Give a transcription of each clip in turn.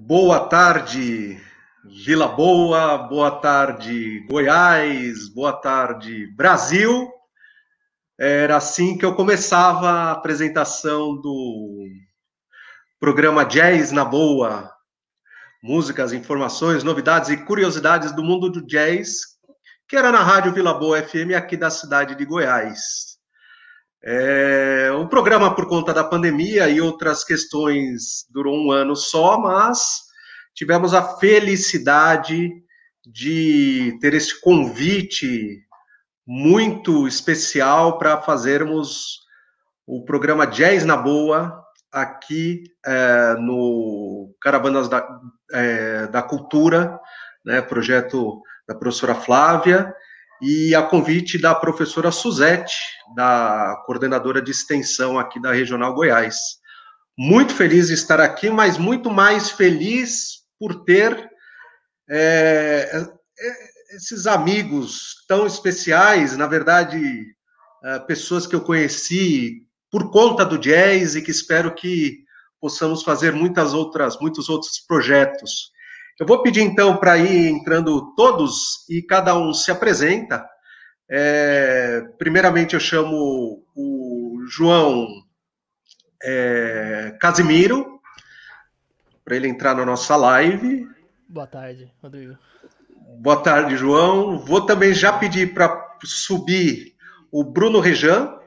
Boa tarde, Vila Boa, boa tarde, Goiás, boa tarde, Brasil. Era assim que eu começava a apresentação do programa Jazz na Boa. Músicas, informações, novidades e curiosidades do mundo do jazz, que era na Rádio Vila Boa FM aqui da cidade de Goiás. O programa, por conta da pandemia e outras questões, durou um ano só, mas tivemos a felicidade de ter esse convite muito especial para fazermos o programa Jazz na Boa aqui no Caravanas da Cultura, né, projeto da professora Flávia, e a convite da professora Suzete, da coordenadora de extensão aqui da Regional Goiás. Muito feliz de estar aqui, mas muito mais feliz por ter esses amigos tão especiais, na verdade, pessoas que eu conheci por conta do jazz e que espero que possamos fazer muitos outros projetos. Eu vou pedir, então, para ir entrando todos e cada um se apresenta. Primeiramente, eu chamo o João Casimiro, para ele entrar na nossa live. Boa tarde, Rodrigo. Boa tarde, João. Vou também já pedir para subir o Bruno Rejan,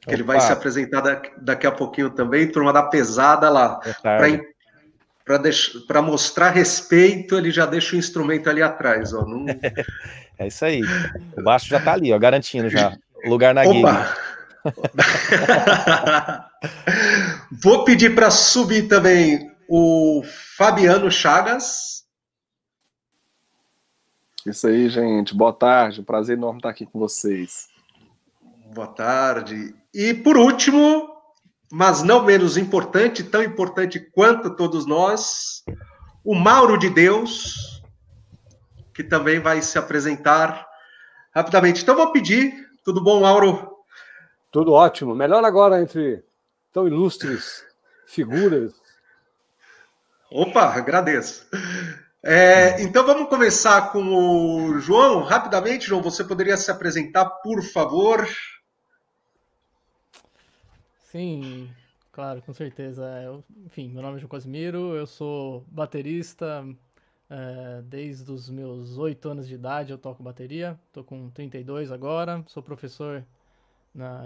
que ele vai se apresentar daqui a pouquinho também, turma da pesada lá. Para mostrar respeito, ele já deixa o instrumento ali atrás. Ó, não... É isso aí. O baixo já está ali, ó, garantindo já o lugar na gig. Vou pedir para subir também o Fabiano Chagas. Isso aí, gente. Boa tarde. Um prazer enorme estar aqui com vocês. Boa tarde. E por último, mas não menos importante, tão importante quanto todos nós, o Mauro de Deus, que também vai se apresentar rapidamente. Então vou pedir, tudo bom, Mauro? Tudo ótimo. Melhor agora entre tão ilustres figuras. Opa, agradeço. Então vamos começar com o João. Rapidamente, João, você poderia se apresentar, por favor? Sim, claro, com certeza. Enfim, meu nome é João Casimiro, eu sou baterista desde os meus 8 anos de idade, eu toco bateria, estou com 32 agora, sou professor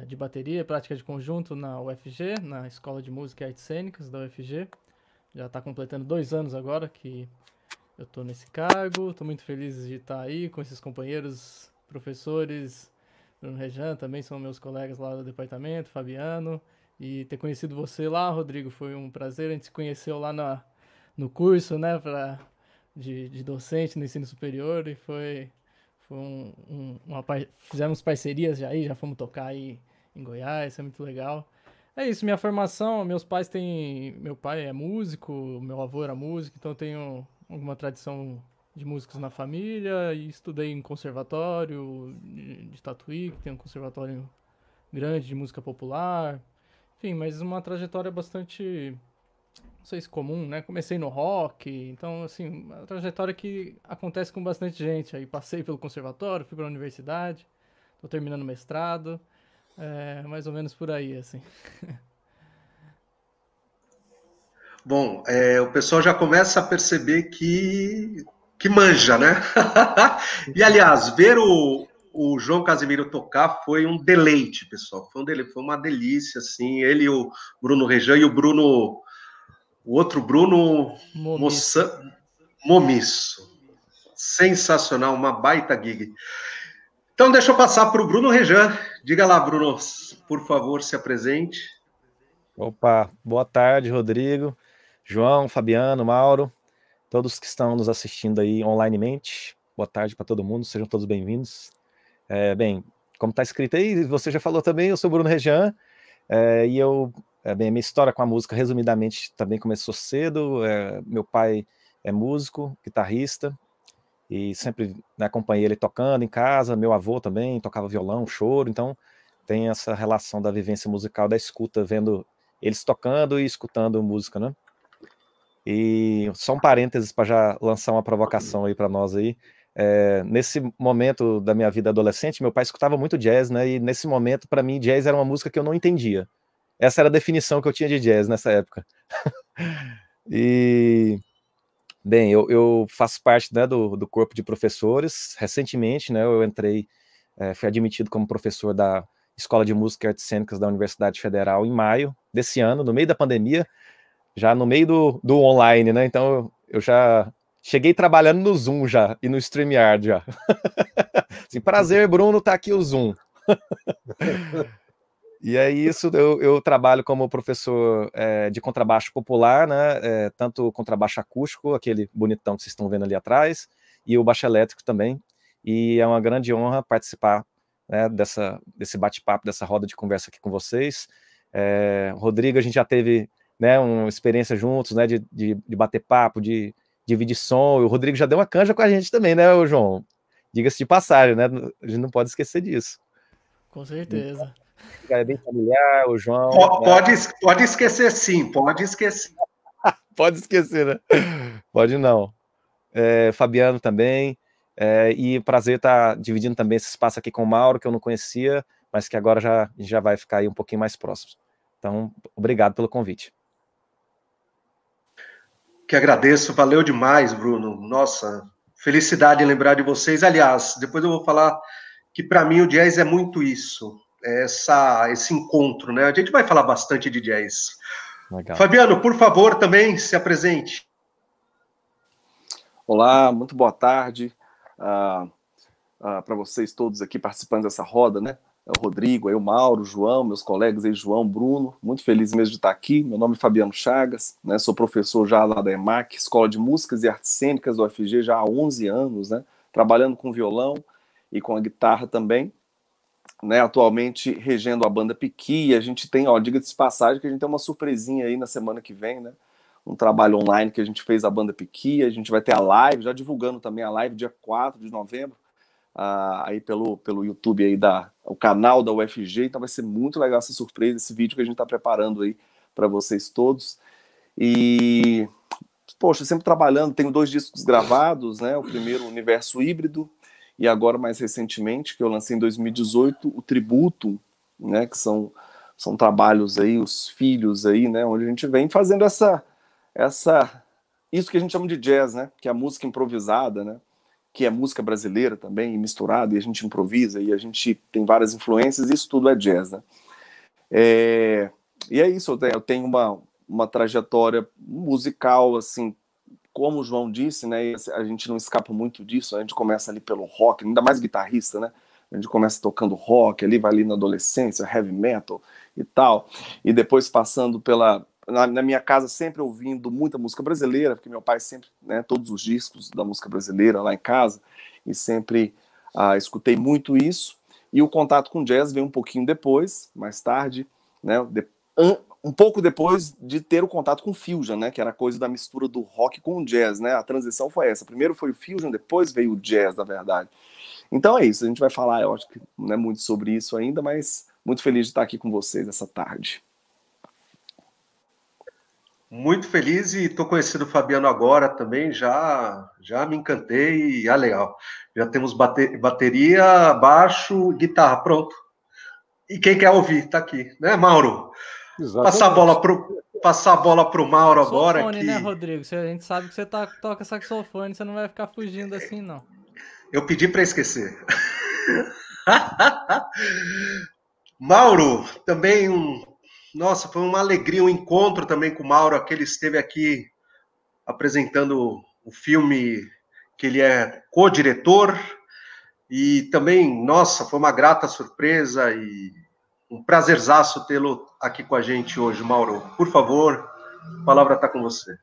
de bateria, prática de conjunto na UFG, na Escola de Música e Artes Cênicas da UFG. Já está completando 2 anos agora que eu estou nesse cargo, estou muito feliz de estar aí com esses companheiros, professores. Bruno Rejan também são meus colegas lá do departamento, Fabiano, e ter conhecido você lá, Rodrigo, foi um prazer. A gente se conheceu lá no curso, né, de docente no ensino superior, e fizemos parcerias já fomos tocar aí em Goiás, isso é muito legal. É isso, minha formação, meu pai é músico, meu avô era músico, então eu tenho alguma tradição de músicos na família, e estudei em conservatório de Tatuí, que tem um conservatório grande de música popular, enfim, mas uma trajetória bastante, não sei se comum, né? Comecei no rock, então, assim, uma trajetória que acontece com bastante gente. Aí passei pelo conservatório, fui para a universidade, estou terminando o mestrado, mais ou menos por aí, assim. Bom, o pessoal já começa a perceber que manja, né? E, aliás, ver o João Casimiro tocar foi um deleite, pessoal. Foi uma delícia, assim. Ele, o Bruno Rejan e o outro Bruno Momisso. Sensacional, uma baita gig. Então, deixa eu passar para o Bruno Rejan. Diga lá, Bruno, por favor, se apresente. Opa, boa tarde, Rodrigo, João, Fabiano, Mauro, todos que estão nos assistindo aí onlinemente. Boa tarde para todo mundo, sejam todos bem-vindos. Bem, como está escrito aí, você já falou também, eu sou Bruno Rejan, e minha história com a música, resumidamente, também começou cedo. Meu pai é músico, guitarrista, e sempre, né, acompanhei ele tocando em casa. Meu avô também tocava violão, choro, então tem essa relação da vivência musical, da escuta, vendo eles tocando e escutando música, né? E só um parênteses para já lançar uma provocação aí para nós aí. Nesse momento da minha vida adolescente, meu pai escutava muito jazz, né? E nesse momento, para mim, jazz era uma música que eu não entendia. Essa era a definição que eu tinha de jazz nessa época. E, bem, eu faço parte, né, do corpo de professores. Recentemente, né, eu entrei, fui admitido como professor da Escola de Música e Artes Cênicas da Universidade Federal em maio desse ano, no meio da pandemia, já no meio do online, né? Então eu já cheguei trabalhando no Zoom já, e no StreamYard já. Assim, prazer, Bruno, tá aqui o Zoom. E é isso, eu trabalho como professor de contrabaixo popular, né? Tanto contrabaixo acústico, aquele bonitão que vocês estão vendo ali atrás, e o baixo elétrico também. E é uma grande honra participar, né, desse bate-papo, dessa roda de conversa aqui com vocês. Rodrigo, a gente já teve, né, uma experiência juntos, né, de bater papo, de dividir som. E o Rodrigo já deu uma canja com a gente também, né, João? Diga-se de passagem, né? A gente não pode esquecer disso. Com certeza. É bem familiar, o João. Pode esquecer, sim, pode esquecer. Pode esquecer, né? Pode não. Fabiano também. E prazer estar dividindo também esse espaço aqui com o Mauro, que eu não conhecia, mas que agora já vai ficar aí um pouquinho mais próximo. Então, obrigado pelo convite. Que agradeço, valeu demais, Bruno. Nossa, felicidade em lembrar de vocês. Aliás, depois eu vou falar que para mim o jazz é muito isso, esse encontro, né? A gente vai falar bastante de jazz. Legal. Fabiano, por favor, também se apresente. Olá, muito boa tarde para vocês todos aqui participando dessa roda, né? O Rodrigo, o Mauro, o João, meus colegas aí, João, Bruno, muito feliz mesmo de estar aqui. Meu nome é Fabiano Chagas, né? Sou professor já lá da EMAC, Escola de Músicas e Artes Cênicas do UFG, já há 11 anos, né? Trabalhando com violão e com a guitarra também, né? Atualmente regendo a banda Piqui. A gente tem, diga-se de passagem, que a gente tem uma surpresinha aí na semana que vem, né? Um trabalho online que a gente fez a banda Piqui. A gente vai ter a live, já divulgando também a live, dia 4 de novembro, aí pelo YouTube aí o canal da UFG. Então vai ser muito legal essa surpresa, esse vídeo que a gente está preparando aí para vocês todos. E poxa, sempre trabalhando, tenho 2 discos gravados, né? O primeiro, Universo Híbrido, e agora mais recentemente, que eu lancei em 2018, o Tributo, né? Que são trabalhos aí, os filhos aí, né? Onde a gente vem fazendo isso que a gente chama de jazz, né? Que é a música improvisada, né? Que é música brasileira também, misturada, e a gente improvisa, e a gente tem várias influências, isso tudo é jazz, né? E é isso, eu tenho uma trajetória musical, assim, como o João disse, né? A gente não escapa muito disso, a gente começa ali pelo rock, ainda mais guitarrista, né? A gente começa tocando rock, ali vai ali na adolescência, heavy metal e tal, e depois passando na minha casa sempre ouvindo muita música brasileira, porque meu pai sempre, né, todos os discos da música brasileira lá em casa, e sempre escutei muito isso. E o contato com jazz veio um pouquinho depois, mais tarde, né, um pouco depois de ter o contato com o fusion, né, que era a coisa da mistura do rock com o jazz, né? A transição foi essa. Primeiro foi o fusion, depois veio o jazz, na verdade. Então é isso, a gente vai falar, eu acho que não é muito sobre isso ainda, mas muito feliz de estar aqui com vocês essa tarde. Muito feliz e estou conhecendo o Fabiano agora também, já me encantei e legal. Já temos bateria, baixo, guitarra, pronto. E quem quer ouvir, tá aqui, né, Mauro? Exatamente. Passar a bola pro Mauro agora. Saxofone, né, Rodrigo? A gente sabe que você toca saxofone, você não vai ficar fugindo assim, não. Eu pedi para esquecer. Mauro, também Nossa, foi uma alegria, um encontro também com o Mauro, que ele esteve aqui apresentando o filme que ele é co-diretor, e também, nossa, foi uma grata surpresa e um prazerzaço tê-lo aqui com a gente hoje, Mauro. Por favor, a palavra está com você.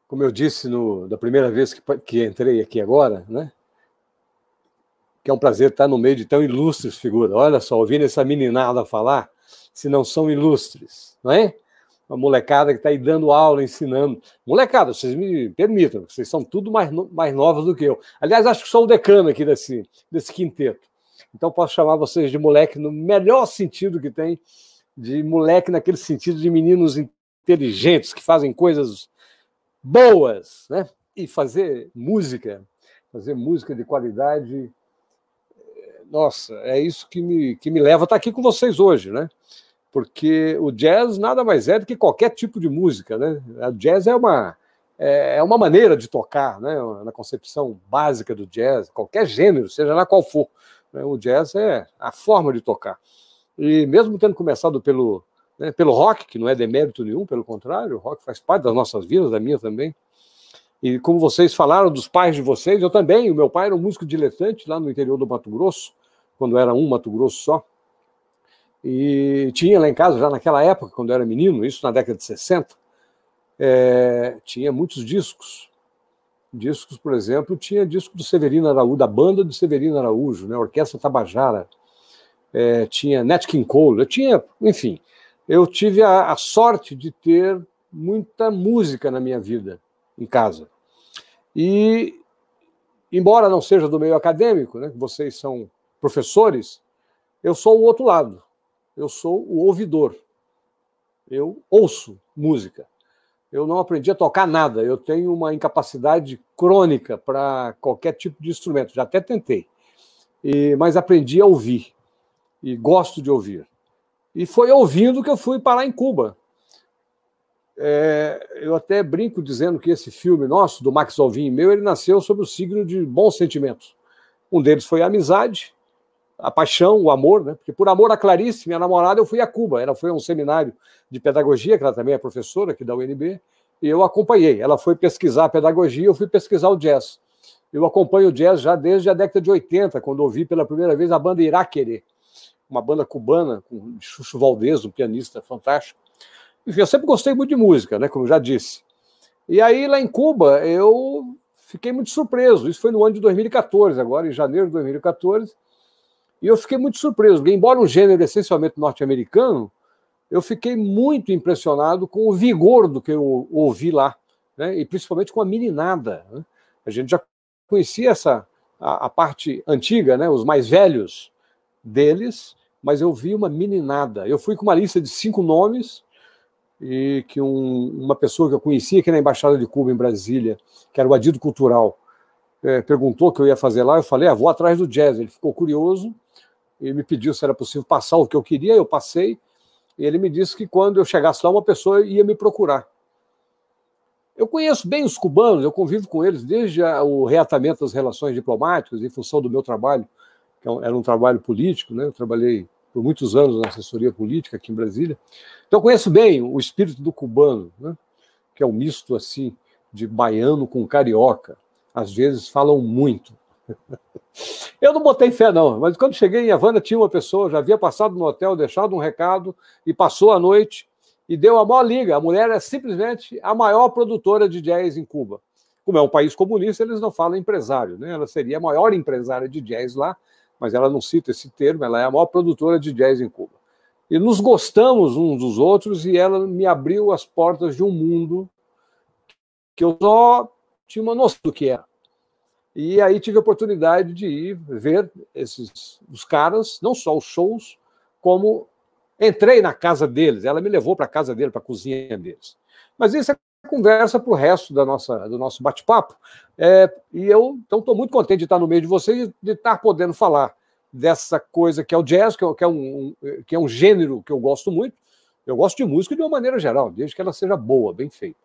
Como eu disse da primeira vez que entrei aqui agora, né? Que é um prazer estar no meio de tão ilustres figuras. Olha só, ouvindo essa meninada falar, se não são ilustres, não é? Uma molecada que está aí dando aula, ensinando. Molecada, vocês me permitam, vocês são tudo mais novos do que eu. Aliás, acho que sou o decano aqui desse quinteto. Então posso chamar vocês de moleque no melhor sentido que tem de moleque naquele sentido de meninos inteligentes que fazem coisas boas, né? E fazer música de qualidade, nossa, é isso que me leva a estar aqui com vocês hoje, né? Porque o jazz nada mais é do que qualquer tipo de música, né? O jazz é uma maneira de tocar, né? Na concepção básica do jazz, qualquer gênero, seja lá qual for, né? O jazz é a forma de tocar. E mesmo tendo começado pelo rock, que não é demérito nenhum, pelo contrário, o rock faz parte das nossas vidas, da minha também. E como vocês falaram dos pais de vocês, eu também, o meu pai era um músico diletante lá no interior do Mato Grosso, quando era um Mato Grosso só. E tinha lá em casa, já naquela época, quando eu era menino, isso na década de 60, tinha muitos discos. Discos, por exemplo, tinha disco do Severino Araújo, da banda de Severino Araújo, né, Orquestra Tabajara, tinha Nat King Cole, enfim, eu tive a sorte de ter muita música na minha vida, em casa. E, embora não seja do meio acadêmico, né, vocês são professores, eu sou o outro lado. Eu sou o ouvidor. Eu ouço música. Eu não aprendi a tocar nada. Eu tenho uma incapacidade crônica para qualquer tipo de instrumento. Já até tentei. Mas aprendi a ouvir. E gosto de ouvir. E foi ouvindo que eu fui parar em Cuba. Eu até brinco dizendo que esse filme nosso, do Max Alvim e meu, ele nasceu sob o signo de bons sentimentos. Um deles foi a amizade, a paixão, o amor, né? Porque por amor a Clarice, minha namorada, eu fui a Cuba. Ela foi a um seminário de pedagogia, que ela também é professora aqui da UNB, e eu acompanhei. Ela foi pesquisar a pedagogia, eu fui pesquisar o jazz. Eu acompanho o jazz já desde a década de 80, quando ouvi pela primeira vez a banda Iraquerê, uma banda cubana, com Chucho Valdez, um pianista fantástico. Enfim, eu sempre gostei muito de música, né? Como já disse. E aí, lá em Cuba, eu fiquei muito surpreso. Isso foi no ano de 2014, agora em janeiro de 2014. E eu fiquei muito surpreso, porque, embora um gênero essencialmente norte-americano, eu fiquei muito impressionado com o vigor do que eu ouvi lá, né? E principalmente com a meninada, né? A gente já conhecia a parte antiga, né? Os mais velhos deles, mas eu vi uma meninada. Eu fui com uma lista de 5 nomes, e que uma pessoa que eu conhecia aqui na Embaixada de Cuba, em Brasília, que era o Adido Cultural, perguntou o que eu ia fazer lá. Eu falei, vou atrás do jazz. Ele ficou curioso e me pediu se era possível passar o que eu queria. Eu passei, e ele me disse que quando eu chegasse lá, uma pessoa ia me procurar. Eu conheço bem os cubanos, eu convivo com eles desde o reatamento das relações diplomáticas, em função do meu trabalho, que era um trabalho político, né? Eu trabalhei por muitos anos na assessoria política aqui em Brasília. Então eu conheço bem o espírito do cubano, né? Que é um misto assim de baiano com carioca. Às vezes falam muito. Eu não botei fé, não, mas quando cheguei em Havana, tinha uma pessoa, já havia passado no hotel, deixado um recado, e passou a noite, e deu a maior liga. A mulher é simplesmente a maior produtora de jazz em Cuba. Como é um país comunista, eles não falam empresário, né? Ela seria a maior empresária de jazz lá, mas ela não cita esse termo, ela é a maior produtora de jazz em Cuba. E nos gostamos uns dos outros, e ela me abriu as portas de um mundo que eu só tinha uma noção do que era. E aí tive a oportunidade de ir ver os caras, não só os shows, como entrei na casa deles. Ela me levou para a casa dele, para a cozinha deles. Mas isso é conversa para o resto do nosso bate-papo. E eu então estou muito contente de estar no meio de vocês e de estar podendo falar dessa coisa que é o jazz, que é um gênero que eu gosto muito. Eu gosto de música de uma maneira geral, desde que ela seja boa, bem feita.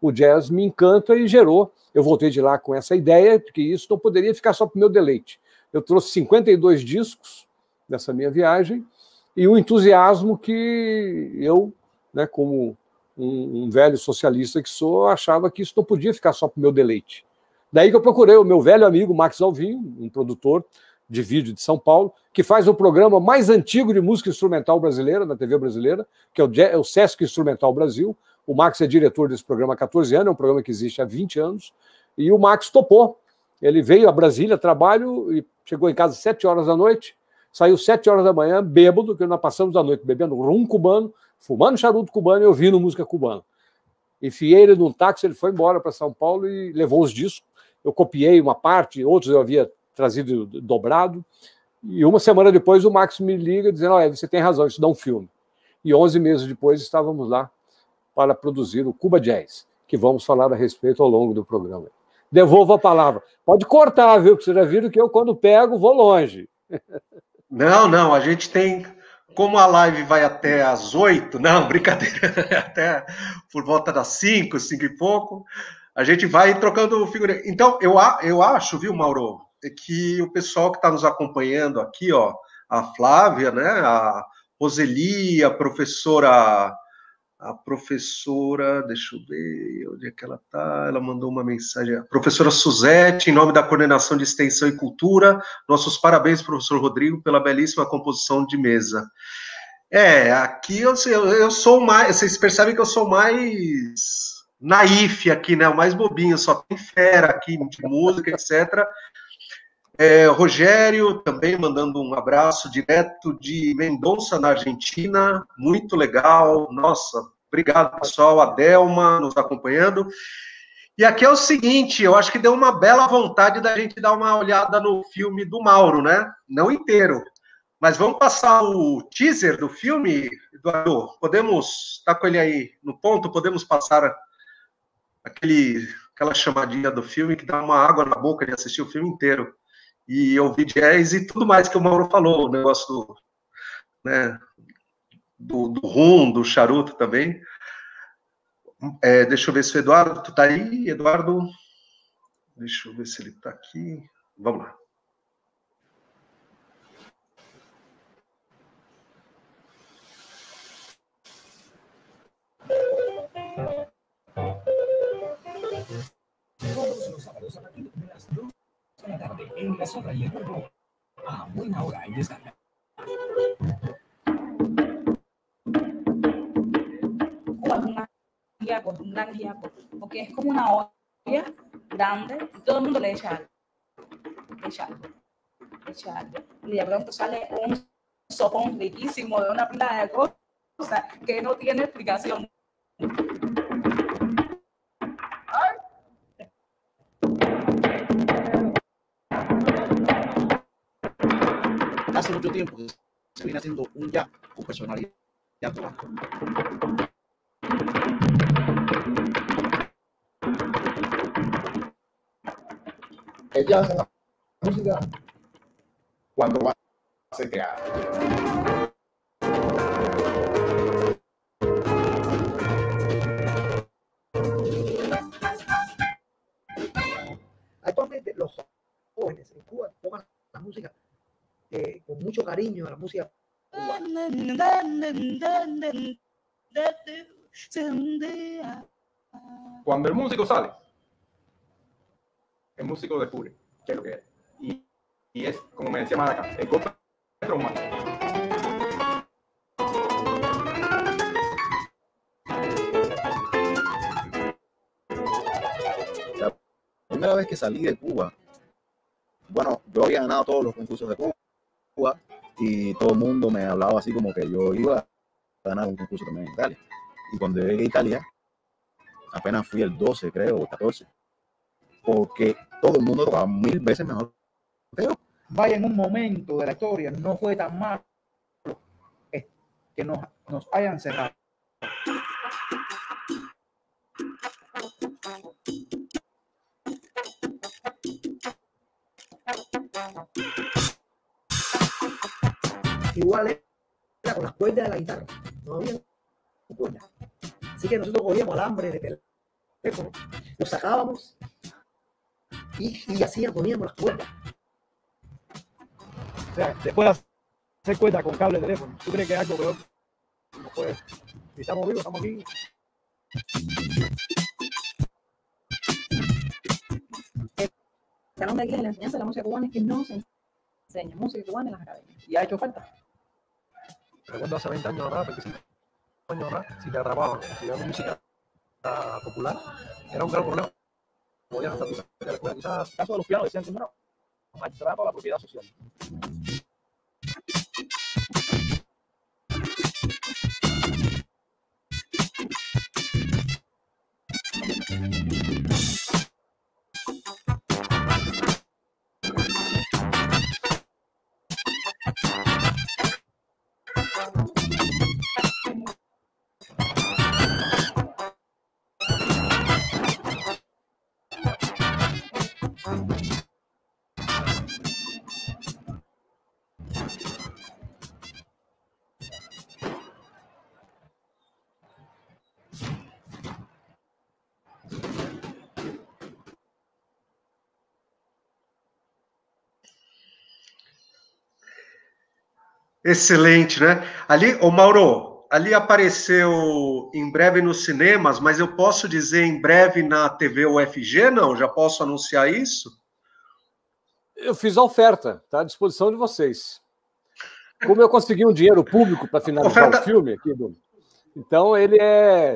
O jazz me encanta e gerou. Eu voltei de lá com essa ideia de que isso não poderia ficar só para o meu deleite. Eu trouxe 52 discos nessa minha viagem e um entusiasmo que eu, né, como um velho socialista que sou, achava que isso não podia ficar só para o meu deleite. Daí que eu procurei o meu velho amigo Max Alvim, um produtor de vídeo de São Paulo, que faz o programa mais antigo de música instrumental brasileira, na TV brasileira, que é o Sesc Instrumental Brasil. O Max é diretor desse programa há 14 anos, é um programa que existe há 20 anos, e o Max topou. Ele veio a Brasília, trabalho, e chegou em casa às 7 horas da noite, saiu 7 horas da manhã, bêbado, que nós passamos a noite bebendo rum cubano, fumando charuto cubano e ouvindo música cubana. Enfiei ele num táxi, ele foi embora para São Paulo e levou os discos. Eu copiei uma parte, outros eu havia trazido dobrado, e uma semana depois o Max me liga dizendo, olha, você tem razão, isso dá um filme. e 11 meses depois estávamos lá para produzir o Cuba Jazz, que vamos falar a respeito ao longo do programa. Devolvo a palavra. Pode cortar, viu? Porque vocês já viram que eu, quando pego, vou longe. Não, a gente tem... Como a live vai até às 8, não, brincadeira, até por volta das 5 e pouco, a gente vai trocando figurinha. Então, eu acho, viu, Mauro, que o pessoal que está nos acompanhando aqui, ó, a Flávia, né, a Roseli, a professora, deixa eu ver onde é que ela está, ela mandou uma mensagem, a professora Suzete, em nome da Coordenação de Extensão e Cultura, nossos parabéns, professor Rodrigo, pela belíssima composição de mesa. Aqui eu sou mais, vocês percebem que eu sou mais naif aqui, né, o mais bobinho, só tem fera aqui, de música, etc., Rogério também mandando um abraço direto de Mendonça, na Argentina, muito legal, nossa, obrigado pessoal, a Delma nos acompanhando. E aqui é o seguinte, eu acho que deu uma bela vontade da gente dar uma olhada no filme do Mauro, né? Não inteiro, mas vamos passar o teaser do filme, Eduardo? Podemos, está com ele aí no ponto, podemos passar aquela chamadinha do filme que dá uma água na boca de assistir o filme inteiro. E ouvir jazz e tudo mais que o Mauro falou, o negócio do rum, do charuto também. Deixa eu ver se o Eduardo, tu tá aí, Eduardo? Deixa eu ver se ele tá aqui. Vamos lá. En la sombra y el polvo, a buena hora y descarga. Un gran guiaco, porque es como una olla grande y todo el mundo le echa algo. Y de pronto sale un sopón riquísimo de una pila de cosas que no tiene explicación. Hace mucho tiempo que se viene haciendo un jazz con personalidad cubana. El jazz es la música cuando va a ser creada. Actualmente los jóvenes en Cuba tocan la música con mucho cariño a la música cubana. Cuando el músico sale, el músico descubre qué es lo que es. Y es, como me decía Maraca, el golpe traumático. La primera vez que salí de Cuba, bueno, yo había ganado todos los concursos de Cuba y todo el mundo me hablaba así como que yo iba a ganar un concurso también en Italia. Y cuando llegué a Italia, apenas fui el 12, creo, o el 14, porque todo el mundo tocaba 1000 veces mejor que yo. Vaya, en un momento de la historia no fue tan malo que nos hayan cerrado. Igual era con las cuerdas de la guitarra, no había cuerdas. Así que nosotros cogíamos alambre de teléfono, lo sacábamos y así poníamos las cuerdas. O sea, después de hacer cuerdas con cable de teléfono, ¿tú crees que es algo peor? No puede. Si estamos vivos, estamos aquí. El canal de aquí de la enseñanza de la música cubana es que no se enseña música cubana en las academias. Y ha hecho falta. Recuerdo hace 20 años atrás, 25 años atrás, si te atrapaban estudiando música popular, era un gran problema. Podías hasta tu de la escuela. Quizás, en el caso de los pianos, decían que no, maltrato a la propiedad social. Excelente, né? Ali, ô Mauro, ali apareceu em breve nos cinemas, mas eu posso dizer em breve na TV UFG, não? Já posso anunciar isso? Eu fiz a oferta, está à disposição de vocês. Como eu consegui um dinheiro público para finalizar o filme aqui, então ele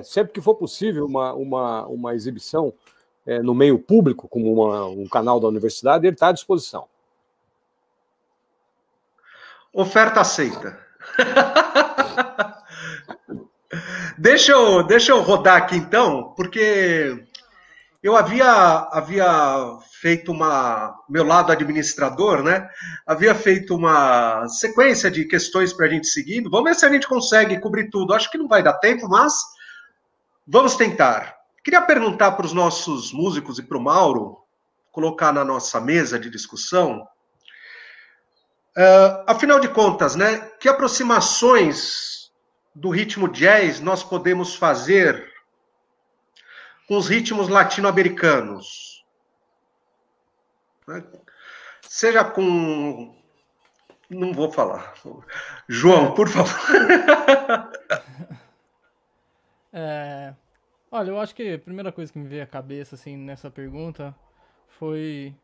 sempre que for possível, uma exibição no meio público, como um canal da universidade, ele está à disposição. Oferta aceita. Deixa eu rodar aqui então, porque eu havia feito meu lado administrador, né? Havia feito uma sequência de questões para a gente seguir. Vamos ver se a gente consegue cobrir tudo. Acho que não vai dar tempo, mas vamos tentar. Queria perguntar para os nossos músicos e para o Mauro, colocar na nossa mesa de discussão, afinal de contas, né? Que aproximações do ritmo jazz nós podemos fazer com os ritmos latino-americanos? Seja com... Não vou falar. João, por favor. Olha, eu acho que a primeira coisa que me veio à cabeça assim, nessa pergunta foi...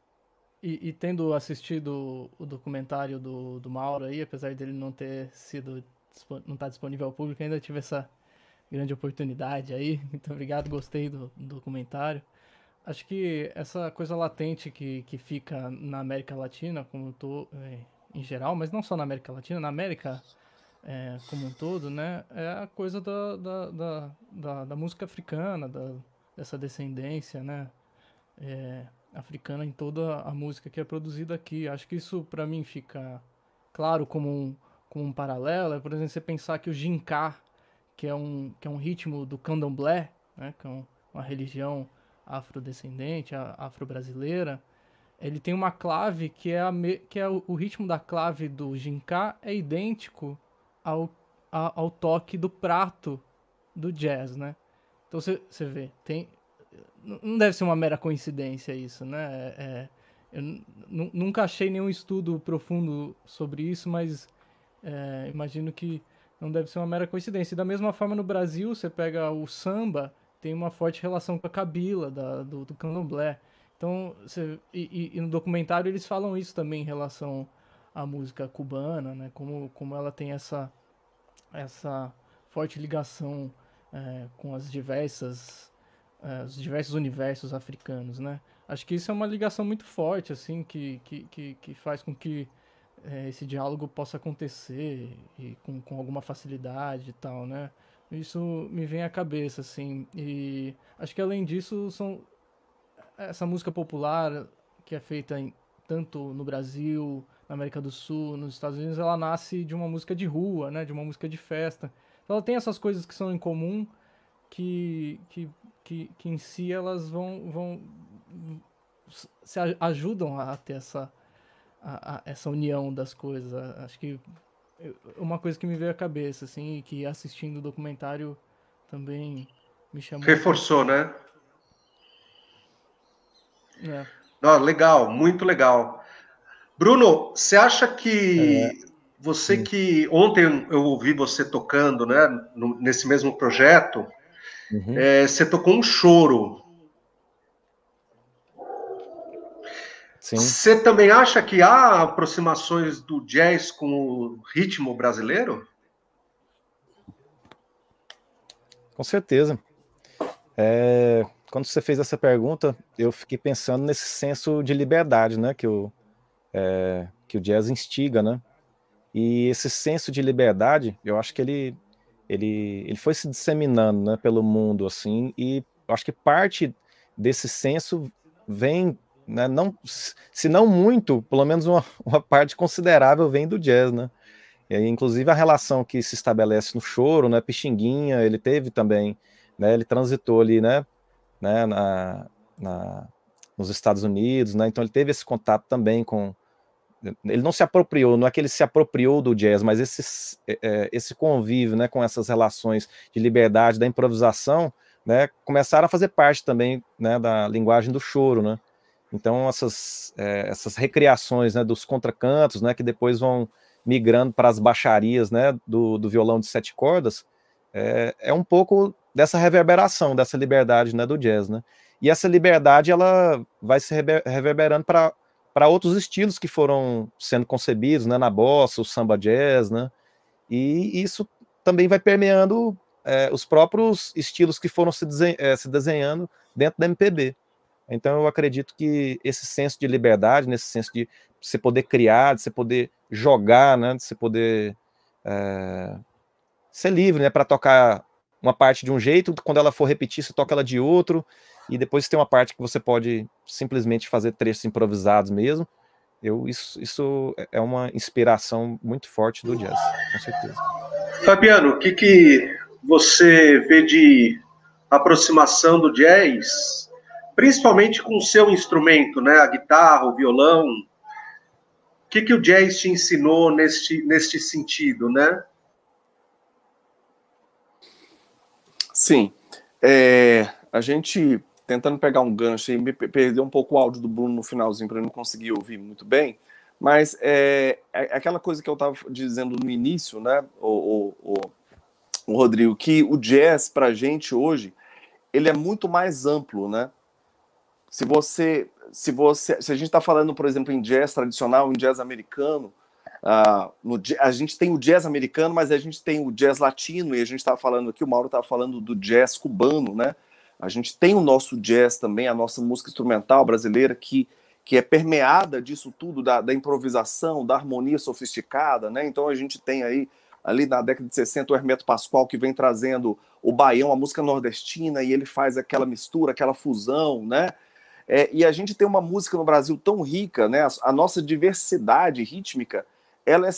E tendo assistido o documentário do Mauro aí, apesar dele não estar disponível ao público, ainda tive essa grande oportunidade aí. Muito obrigado, gostei do documentário. Acho que essa coisa latente que fica na América Latina, em geral, mas não só na América Latina, na América como um todo, né, é a coisa da música africana, dessa descendência, né, africana em toda a música que é produzida aqui. Acho que isso para mim fica claro como um paralelo. Por exemplo, você pensar que o Jinká, que é um ritmo do candomblé, né, que é uma religião afrodescendente, afro-brasileira, ele tem uma clave que é o ritmo da clave do Jinká é idêntico ao toque do prato do jazz, né? Então você vê, não deve ser uma mera coincidência isso, né? Eu nunca achei nenhum estudo profundo sobre isso, mas imagino que não deve ser uma mera coincidência. E da mesma forma no Brasil, você pega o samba, tem uma forte relação com a cabila do candomblé. Então, e no documentário eles falam isso também em relação à música cubana, né? Como ela tem essa forte ligação com os diversos universos africanos, né? Acho que isso é uma ligação muito forte, assim, que faz com que esse diálogo possa acontecer e com alguma facilidade e tal, né? Isso me vem à cabeça, assim. E acho que além disso, essa música popular que é feita tanto no Brasil, na América do Sul, nos Estados Unidos, ela nasce de uma música de rua, né? De uma música de festa. Então ela tem essas coisas que são em comum, que em si elas vão se ajudam a ter essa união das coisas. Acho que uma coisa que me veio à cabeça, assim, e que assistindo o documentário também me chamou... Reforçou, né? Legal, muito legal. Bruno, você acha que você que... Ontem eu ouvi você tocando, né, nesse mesmo projeto, você tocou um choro. Sim. Você também acha que há aproximações do jazz com o ritmo brasileiro? Com certeza. Quando você fez essa pergunta, eu fiquei pensando nesse senso de liberdade, né, que o jazz instiga, né? E esse senso de liberdade, eu acho que ele foi se disseminando, né, pelo mundo, assim, e eu acho que parte desse senso vem, né, se não muito, pelo menos uma parte considerável vem do jazz, né? E aí, inclusive a relação que se estabelece no choro, né, Pixinguinha, ele teve também, né, ele transitou ali, né, nos Estados Unidos, né, então ele teve esse contato também ele não se apropriou, não é que ele se apropriou do jazz, mas esse convívio, né, com essas relações de liberdade, da improvisação, né, começaram a fazer parte também, né, da linguagem do choro, né. Então essas recriações, né, dos contracantos, né, que depois vão migrando para as baixarias, né, do violão de 7 cordas, é um pouco dessa reverberação, dessa liberdade, né, do jazz, né? E essa liberdade ela vai se reverberando para outros estilos que foram sendo concebidos, né, na bossa, o samba jazz, né? E isso também vai permeando os próprios estilos que foram se desenhando dentro da MPB. Então eu acredito que esse senso de liberdade, nesse senso de você poder criar, de você poder jogar, né, de você poder ser livre, né, para tocar uma parte de um jeito, quando ela for repetir, você toca ela de outro, e depois tem uma parte que você pode simplesmente fazer trechos improvisados mesmo. Isso é uma inspiração muito forte do jazz, com certeza. Fabiano, o que você vê de aproximação do jazz, principalmente com o seu instrumento, né, a guitarra, o violão? O que o jazz te ensinou neste sentido, né? Sim. A gente, tentando pegar um gancho e me perdeu um pouco o áudio do Bruno no finalzinho para eu não conseguir ouvir muito bem, mas aquela coisa que eu estava dizendo no início, né, o Rodrigo, que o jazz para a gente hoje, ele é muito mais amplo, né? Se a gente está falando, por exemplo, em jazz tradicional, em jazz americano, a gente tem o jazz americano, mas a gente tem o jazz latino, e a gente estava falando aqui, o Mauro estava falando do jazz cubano, né? A gente tem o nosso jazz também, a nossa música instrumental brasileira, que é permeada disso tudo, da improvisação, da harmonia sofisticada, né? Então a gente tem aí, ali na década de 60, o Hermeto Pascoal, que vem trazendo o baião, a música nordestina, e ele faz aquela mistura, aquela fusão, né? E a gente tem uma música no Brasil tão rica, né? A nossa diversidade rítmica, ela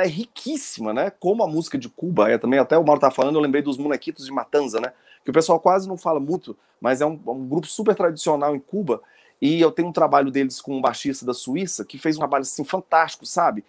é riquíssima, né? Como a música de Cuba também, até o Mauro tá falando, eu lembrei dos Munequitos de Matanza, né? Que o pessoal quase não fala muito, mas é um grupo super tradicional em Cuba, e eu tenho um trabalho deles com um baixista da Suíça, que fez um trabalho assim fantástico, sabe?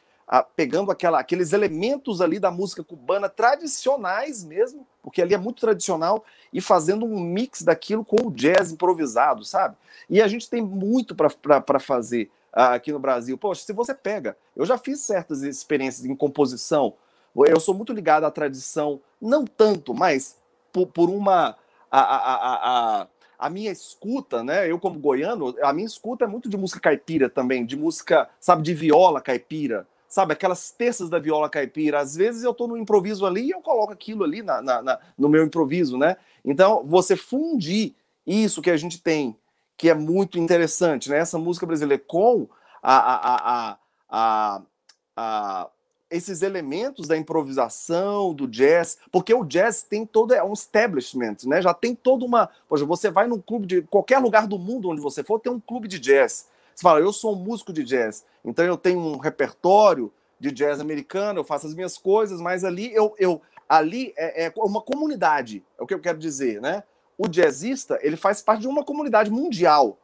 Pegando aqueles elementos ali da música cubana tradicionais mesmo, porque ali é muito tradicional, e fazendo um mix daquilo com o jazz improvisado, sabe? E a gente tem muito para fazer aqui no Brasil. Poxa, se você pega, eu já fiz certas experiências em composição, eu sou muito ligado à tradição, não tanto, mas por uma... A minha escuta, né? Eu como goiano, a minha escuta é muito de música caipira também, de música, sabe, de viola caipira, sabe, aquelas terças da viola caipira. Às vezes eu tô no improviso ali e eu coloco aquilo ali no meu improviso, né? Então, você fundir isso que a gente tem, que é muito interessante, né? Essa música brasileira com esses elementos da improvisação, do jazz, porque o jazz tem todo um establishment, né? Já tem toda uma... Poxa, você vai num clube de... Qualquer lugar do mundo onde você for, tem um clube de jazz. Você fala, eu sou um músico de jazz, então eu tenho um repertório de jazz americano, eu faço as minhas coisas, mas ali ali é uma comunidade, é o que eu quero dizer, né? O jazzista, ele faz parte de uma comunidade mundial.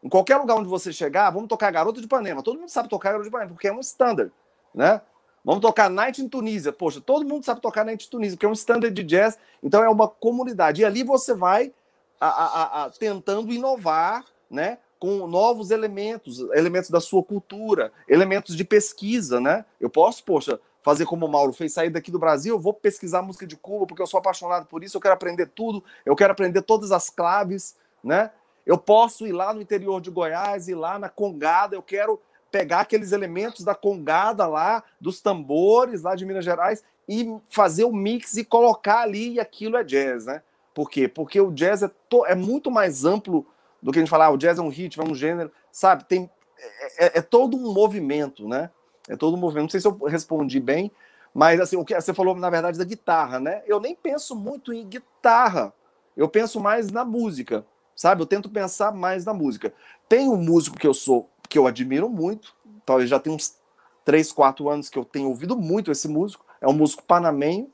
Em qualquer lugar onde você chegar, vamos tocar Garota de Ipanema. Todo mundo sabe tocar Garota de Ipanema, porque é um standard, né? Vamos tocar Night in Tunisia. Poxa, todo mundo sabe tocar Night in Tunisia, porque é um standard de jazz, então é uma comunidade. E ali você vai tentando inovar, né? Com novos elementos da sua cultura, elementos de pesquisa, né? Eu posso, poxa, fazer como o Mauro fez, sair daqui do Brasil, eu vou pesquisar música de Cuba, porque eu sou apaixonado por isso, eu quero aprender tudo, eu quero aprender todas as claves, né? Eu posso ir lá no interior de Goiás, ir lá na congada, eu quero pegar aqueles elementos da congada lá, dos tambores lá de Minas Gerais, e fazer o mix e colocar ali, e aquilo é jazz, né? Por quê? Porque o jazz é muito mais amplo do que a gente falar, o jazz é um ritmo, é um gênero, sabe? É todo um movimento, né? É todo um movimento. Não sei se eu respondi bem, mas assim, o que você falou, na verdade, da guitarra, né? Eu nem penso muito em guitarra, eu penso mais na música, sabe? Eu tento pensar mais na música. Tem um músico que eu admiro muito, talvez já tem uns 3, 4 anos que eu tenho ouvido muito esse músico, é um músico panamenho,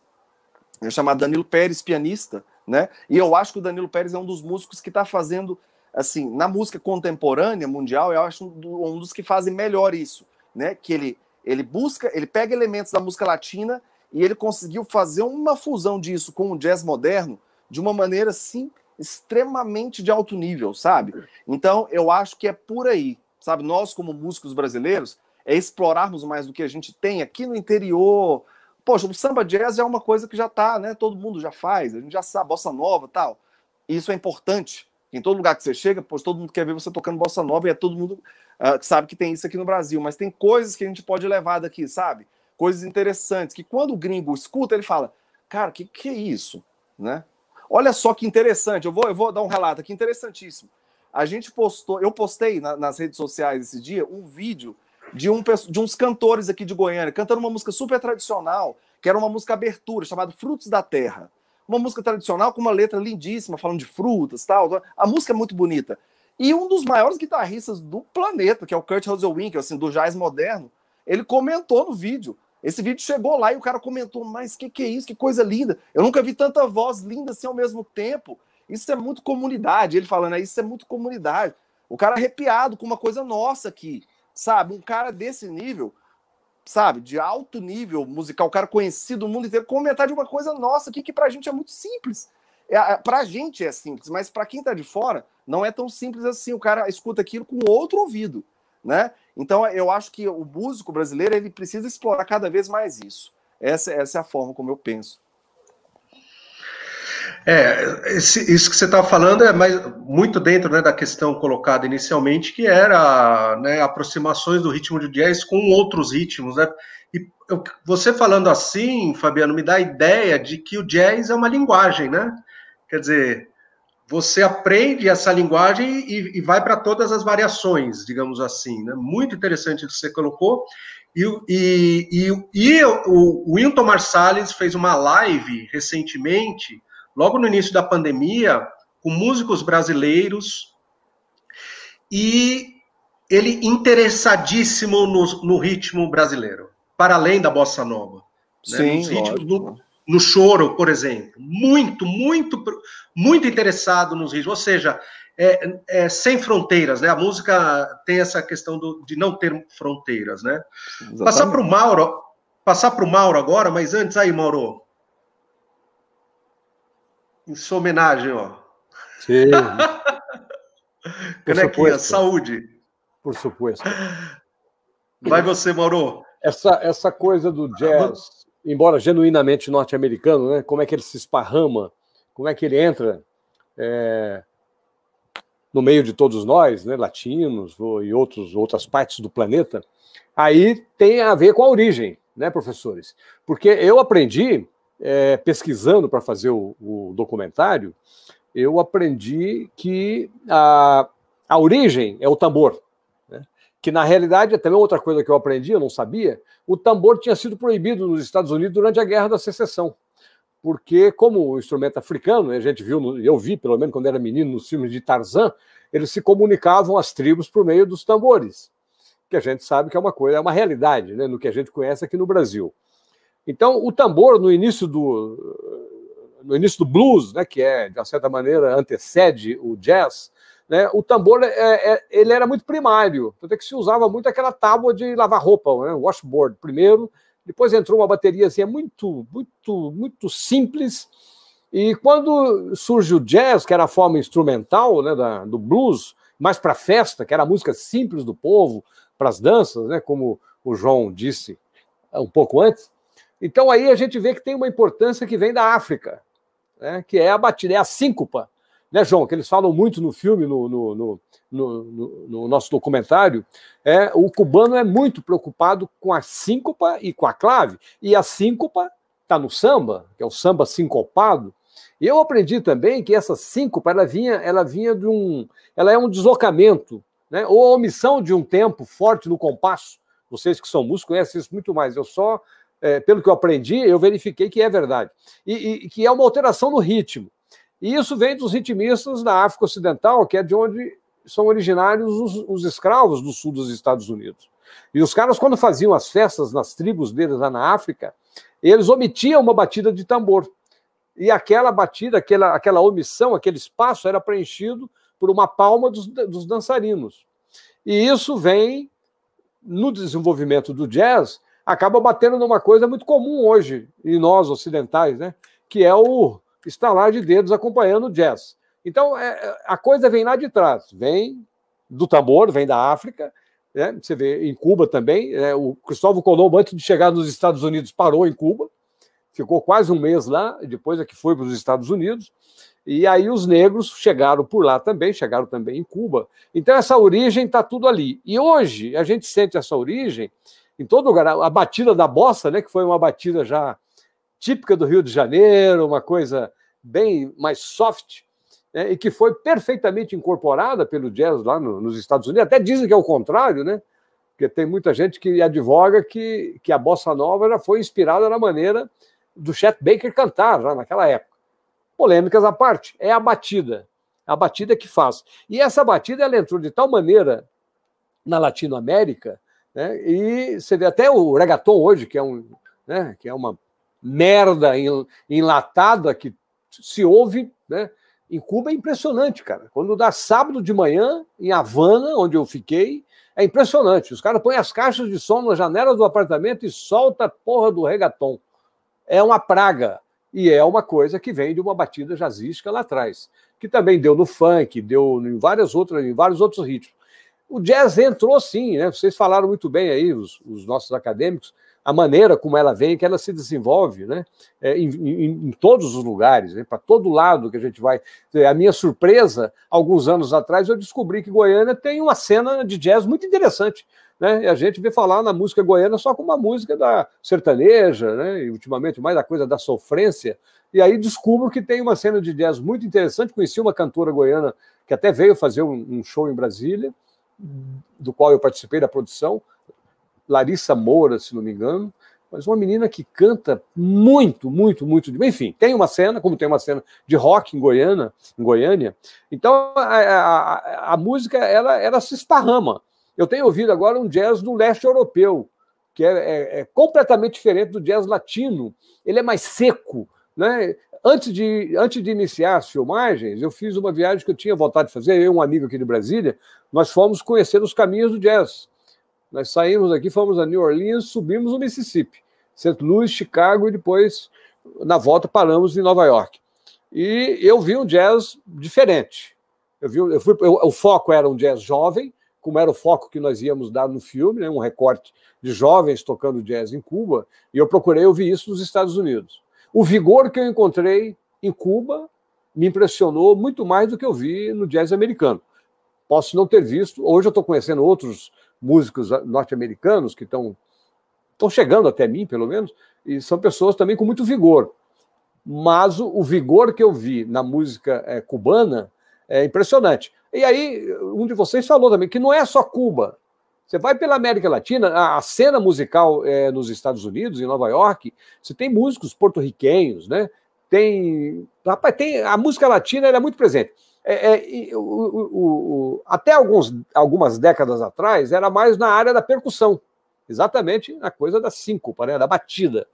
é chamado Danilo Pérez, pianista, né? E eu acho que o Danilo Pérez é um dos músicos que está fazendo, assim, na música contemporânea, mundial, eu acho um dos que fazem melhor isso, né? Que ele pega elementos da música latina e ele conseguiu fazer uma fusão disso com o jazz moderno de uma maneira, assim, extremamente de alto nível, sabe? Então, eu acho que é por aí, sabe? Nós, como músicos brasileiros, é explorarmos mais do que a gente tem aqui no interior. Poxa, o samba jazz é uma coisa que já tá, né? Todo mundo já faz, a gente já sabe, bossa nova e tal. E isso é importante. Em todo lugar que você chega, poxa, todo mundo quer ver você tocando bossa nova e é todo mundo que sabe que tem isso aqui no Brasil. Mas tem coisas que a gente pode levar daqui, sabe? Coisas interessantes, que quando o gringo escuta, ele fala, cara, que é isso? Né? Olha só que interessante, eu vou dar um relato aqui interessantíssimo. A gente postou, eu postei nas redes sociais esse dia um vídeo de uns cantores aqui de Goiânia, cantando uma música super tradicional, que era uma música abertura, chamada Frutos da Terra. Uma música tradicional com uma letra lindíssima, falando de frutas e tal. A música é muito bonita. E um dos maiores guitarristas do planeta, que é o Kurt Russell-Winkel, assim, do jazz moderno, ele comentou no vídeo. Esse vídeo chegou lá e o cara comentou, mas que é isso? Que coisa linda. Eu nunca vi tanta voz linda assim ao mesmo tempo. Isso é muito comunidade. Ele falando, isso é muito comunidade. O cara arrepiado com uma coisa nossa aqui, sabe? Um cara desse nível, sabe? De alto nível musical, um cara conhecido no mundo inteiro, comentar de uma coisa nossa aqui que pra gente é muito simples. Pra gente é simples, mas pra quem tá de fora, não é tão simples assim. O cara escuta aquilo com outro ouvido, né? Então, eu acho que o músico brasileiro ele precisa explorar cada vez mais isso. Essa é a forma como eu penso. Isso que você está falando é muito dentro, né, da questão colocada inicialmente, que era, né, aproximações do ritmo de jazz com outros ritmos, né? E você falando assim, Fabiano, me dá a ideia de que o jazz é uma linguagem, né? Quer dizer, você aprende essa linguagem e vai para todas as variações, digamos assim, né? Muito interessante o que você colocou. E o Wynton Marsalis fez uma live recentemente, logo no início da pandemia, com músicos brasileiros, e ele interessadíssimo no ritmo brasileiro, para além da bossa nova. Né? Sim, lógico. No choro, por exemplo, muito interessado nos ritmos, ou seja, sem fronteiras, né? A música tem essa questão de não ter fronteiras, né? Exatamente. Passar para o Mauro agora, mas antes aí, Mauro, em sua homenagem, ó. Sim. Canequinha, saúde. Por supuesto. Vai você, Mauro. Essa coisa do jazz, embora genuinamente norte-americano, né? Como é que ele se esparrama, como é que ele entra no meio de todos nós, né? Latinos e outras partes do planeta, aí tem a ver com a origem, né, professores? Porque eu aprendi, pesquisando para fazer o documentário, eu aprendi que a origem é o tambor. Que na realidade, também outra coisa que eu aprendi, eu não sabia, o tambor tinha sido proibido nos Estados Unidos durante a Guerra da Secessão, porque como o instrumento africano, a gente viu, eu vi pelo menos quando era menino nos filmes de Tarzan, eles se comunicavam às tribos por meio dos tambores, que a gente sabe que é uma realidade, né, no que a gente conhece aqui no Brasil. Então o tambor no início do blues, né, que de certa maneira antecede o jazz, né, o tambor ele era muito primário, tanto é que se usava muito aquela tábua de lavar roupa, né, washboard primeiro, depois entrou uma bateriazinha muito simples, e quando surge o jazz, que era a forma instrumental, né, do blues, mais para festa, que era a música simples do povo, para as danças, né, como o João disse um pouco antes, então aí a gente vê que tem uma importância que vem da África, né, que é a batida, é a síncopa, né, João, que eles falam muito no filme, no nosso documentário, o cubano é muito preocupado com a síncopa e com a clave, e a síncopa está no samba, que é o samba sincopado, e eu aprendi também que essa síncopa, ela é um deslocamento, né, ou a omissão de um tempo forte no compasso, vocês que são músicos conhecem isso muito mais, eu só, pelo que eu aprendi, eu verifiquei que é verdade, e que é uma alteração no ritmo. E isso vem dos ritmistas da África Ocidental, que é de onde são originários os escravos do sul dos Estados Unidos. E os caras, quando faziam as festas nas tribos deles lá na África, eles omitiam uma batida de tambor. E aquela batida, aquela omissão, aquele espaço era preenchido por uma palma dos dançarinos. E isso vem, no desenvolvimento do jazz, acaba batendo numa coisa muito comum hoje, em nós ocidentais, né? Que é o estalar de dedos acompanhando o jazz. Então, a coisa vem lá de trás, vem do tambor, vem da África, né? Você vê, em Cuba também, o Cristóvão Colombo, antes de chegar nos Estados Unidos, parou em Cuba, ficou quase um mês lá, depois é que foi para os Estados Unidos, e aí os negros chegaram por lá também, chegaram também em Cuba. Então essa origem está tudo ali. E hoje a gente sente essa origem em todo lugar. A batida da bossa, né, que foi uma batida já típica do Rio de Janeiro, uma coisa bem mais soft, né, e que foi perfeitamente incorporada pelo jazz lá nos Estados Unidos. Até dizem que é o contrário, né? Porque tem muita gente que advoga que a bossa nova já foi inspirada na maneira do Chet Baker cantar, já naquela época. Polêmicas à parte, é a batida que faz. E essa batida ela entrou de tal maneira na Latinoamérica, né, e você vê até o reggaeton hoje, que é uma merda enlatada que se ouve, né, em Cuba é impressionante, cara. Quando dá sábado de manhã, em Havana, onde eu fiquei, é impressionante. Os caras põem as caixas de som na janela do apartamento e solta a porra do reggaeton. É uma praga. E é uma coisa que vem de uma batida jazzística lá atrás, que também deu no funk, deu em vários outros ritmos. O jazz entrou sim, né? Vocês falaram muito bem aí, os nossos acadêmicos, a maneira como ela vem, que ela se desenvolve, né? Em todos os lugares, né? Para todo lado que a gente vai. A minha surpresa, alguns anos atrás, eu descobri que Goiânia tem uma cena de jazz muito interessante, né? E a gente vê falar na música goiana só como uma música da sertaneja, né? E ultimamente mais a coisa da sofrência. E aí descubro que tem uma cena de jazz muito interessante. Conheci uma cantora goiana que até veio fazer um show em Brasília, do qual eu participei da produção, Larissa Moura, se não me engano, mas uma menina que canta muito, muito, muito. Enfim, tem uma cena, como tem uma cena de rock em Goiânia. Então, a música, ela se esparrama. Eu tenho ouvido agora um jazz do leste europeu, que é completamente diferente do jazz latino. Ele é mais seco, né? Antes de iniciar as filmagens, eu fiz uma viagem que eu tinha vontade de fazer, eu e um amigo aqui de Brasília, nós fomos conhecer os caminhos do jazz. Nós saímos daqui, fomos a New Orleans, subimos o Mississippi, St. Louis, Chicago, e depois, paramos em Nova York. E eu vi um jazz diferente. O foco era um jazz jovem, como era o foco que nós íamos dar no filme, né, um recorte de jovens tocando jazz em Cuba, e eu procurei ouvir isso nos Estados Unidos. O vigor que eu encontrei em Cuba me impressionou muito mais do que eu vi no jazz americano. Posso não ter visto, hoje eu estou conhecendo outros músicos norte-americanos que estão chegando até mim, pelo menos, e são pessoas também com muito vigor. Mas o vigor que eu vi na música cubana é impressionante. E aí, um de vocês falou também que não é só Cuba. Você vai pela América Latina, a cena musical nos Estados Unidos, em Nova York, você tem músicos porto-riquenhos, né? A música latina é muito presente. Até algumas décadas atrás, era mais na área da percussão, exatamente na coisa da síncopa, né, da batida.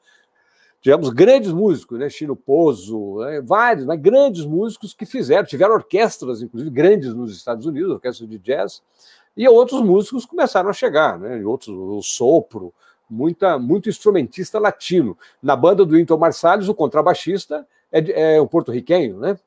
Tivemos grandes músicos, né, Chino Pozzo, né, vários, né, grandes músicos que tiveram orquestras, inclusive grandes nos Estados Unidos, orquestras de jazz, e outros músicos começaram a chegar, né, o sopro, muito instrumentista latino. Na banda do Wynton Marsalis, o contrabaixista é um porto-riquenho, né?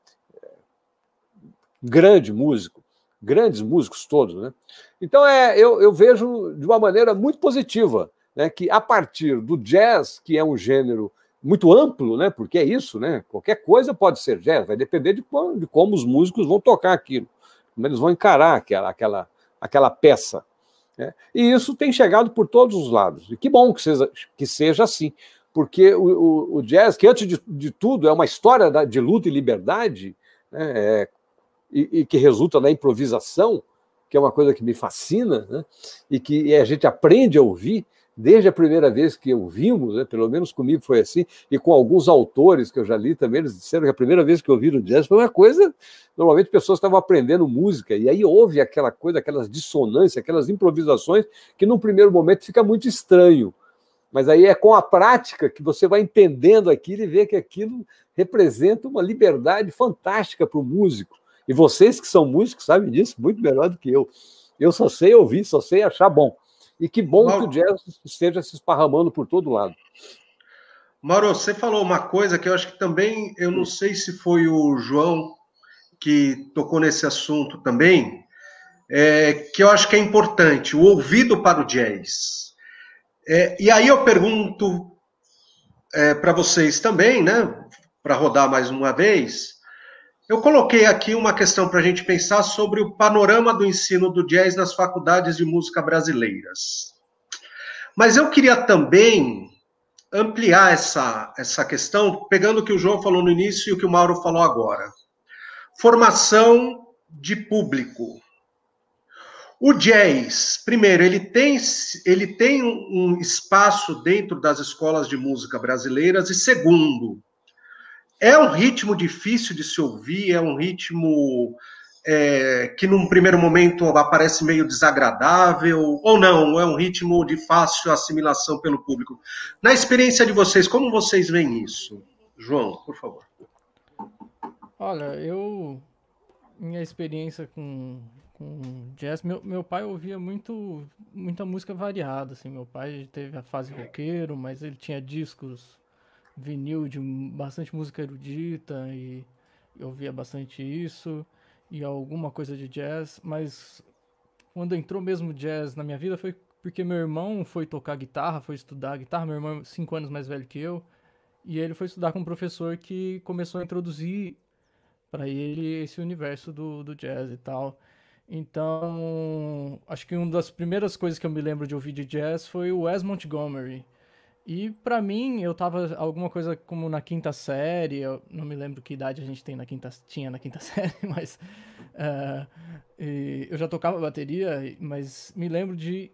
Grande músico, grandes músicos todos, né? Então eu vejo de uma maneira muito positiva, né, que a partir do jazz, que é um gênero muito amplo, né, porque é isso, né, qualquer coisa pode ser jazz, vai depender de como os músicos vão tocar aquilo, como eles vão encarar aquela peça, né? E isso tem chegado por todos os lados, e que bom que seja assim, porque o jazz, que antes de tudo é uma história de luta e liberdade, né, e que resulta na improvisação, que é uma coisa que me fascina, né? E que a gente aprende a ouvir desde a primeira vez que ouvimos, né? Pelo menos comigo foi assim, e com alguns autores que eu já li também, eles disseram que a primeira vez que ouviram jazz foi uma coisa, normalmente pessoas estavam aprendendo música, e aí ouve aquela coisa, aquelas dissonâncias, aquelas improvisações, que num primeiro momento fica muito estranho, mas aí é com a prática que você vai entendendo aquilo e vê que aquilo representa uma liberdade fantástica para o músico. E vocês que são músicos sabem disso muito melhor do que eu. Eu só sei ouvir, só sei achar bom. E que bom Mauro, que o jazz esteja se esparramando por todo lado. Mauro, você falou uma coisa que eu acho que também, eu não sei se foi o João que tocou nesse assunto também, que eu acho que é importante, o ouvido para o jazz. E aí eu pergunto para vocês também, né, para rodar mais uma vez, eu coloquei aqui uma questão para a gente pensar sobre o panorama do ensino do jazz nas faculdades de música brasileiras. Mas eu queria também ampliar essa questão, pegando o que o João falou no início e o que o Mauro falou agora. Formação de público. O jazz, primeiro, ele tem um espaço dentro das escolas de música brasileiras, e segundo, é um ritmo difícil de se ouvir, é um ritmo que num primeiro momento aparece meio desagradável, ou não, é um ritmo de fácil assimilação pelo público. Na experiência de vocês, como vocês veem isso? João, por favor. Olha, minha experiência com jazz, meu pai ouvia muita música variada, assim, meu pai teve a fase roqueiro, mas ele tinha discos vinil de bastante música erudita e eu ouvia bastante isso e alguma coisa de jazz, mas quando entrou mesmo jazz na minha vida foi porque meu irmão foi tocar guitarra, foi estudar guitarra, meu irmão é 5 anos mais velho que eu, e ele foi estudar com um professor que começou a introduzir para ele esse universo do jazz e tal. Então, acho que uma das primeiras coisas que eu me lembro de ouvir de jazz foi o Wes Montgomery. E pra mim, eu tava alguma coisa como na quinta série, eu não me lembro que idade a gente tinha na quinta série, mas eu já tocava bateria, mas me lembro de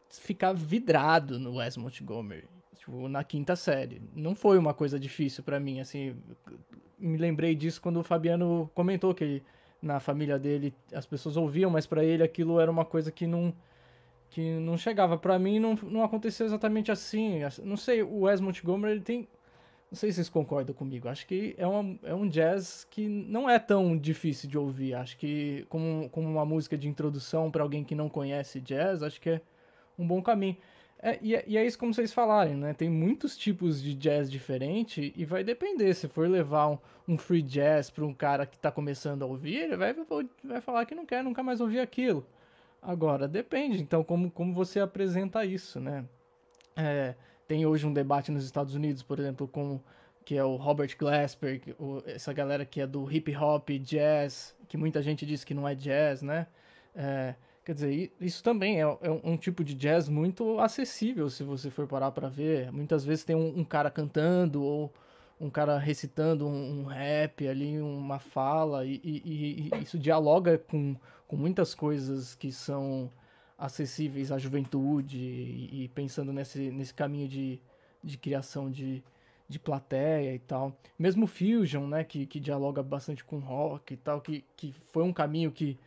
ficar vidrado no Wes Montgomery, tipo, na quinta série. Não foi uma coisa difícil pra mim, assim, me lembrei disso quando o Fabiano comentou que na família dele as pessoas ouviam, mas pra ele aquilo era uma coisa que não chegava. Pra mim não aconteceu exatamente assim. Não sei, o Wes Montgomery ele tem, não sei se vocês concordam comigo, acho que é um jazz que não é tão difícil de ouvir. Acho que como uma música de introdução pra alguém que não conhece jazz, acho que é um bom caminho. E é isso como vocês falarem, né? Tem muitos tipos de jazz diferente e vai depender. Se for levar um free jazz para um cara que tá começando a ouvir, ele vai falar que não quer nunca mais ouvir aquilo. Agora, depende. Então, como você apresenta isso, né? Tem hoje um debate nos Estados Unidos, por exemplo, que é o Robert Glasper, essa galera que é do hip hop, jazz, que muita gente diz que não é jazz, né? Quer dizer, isso também é um tipo de jazz muito acessível, se você for parar para ver. Muitas vezes tem um cara cantando ou um cara recitando um rap ali, uma fala, e isso dialoga com muitas coisas que são acessíveis à juventude e pensando nesse caminho de criação de plateia e tal. Mesmo o Fusion, né, que dialoga bastante com rock e tal, que foi um caminho que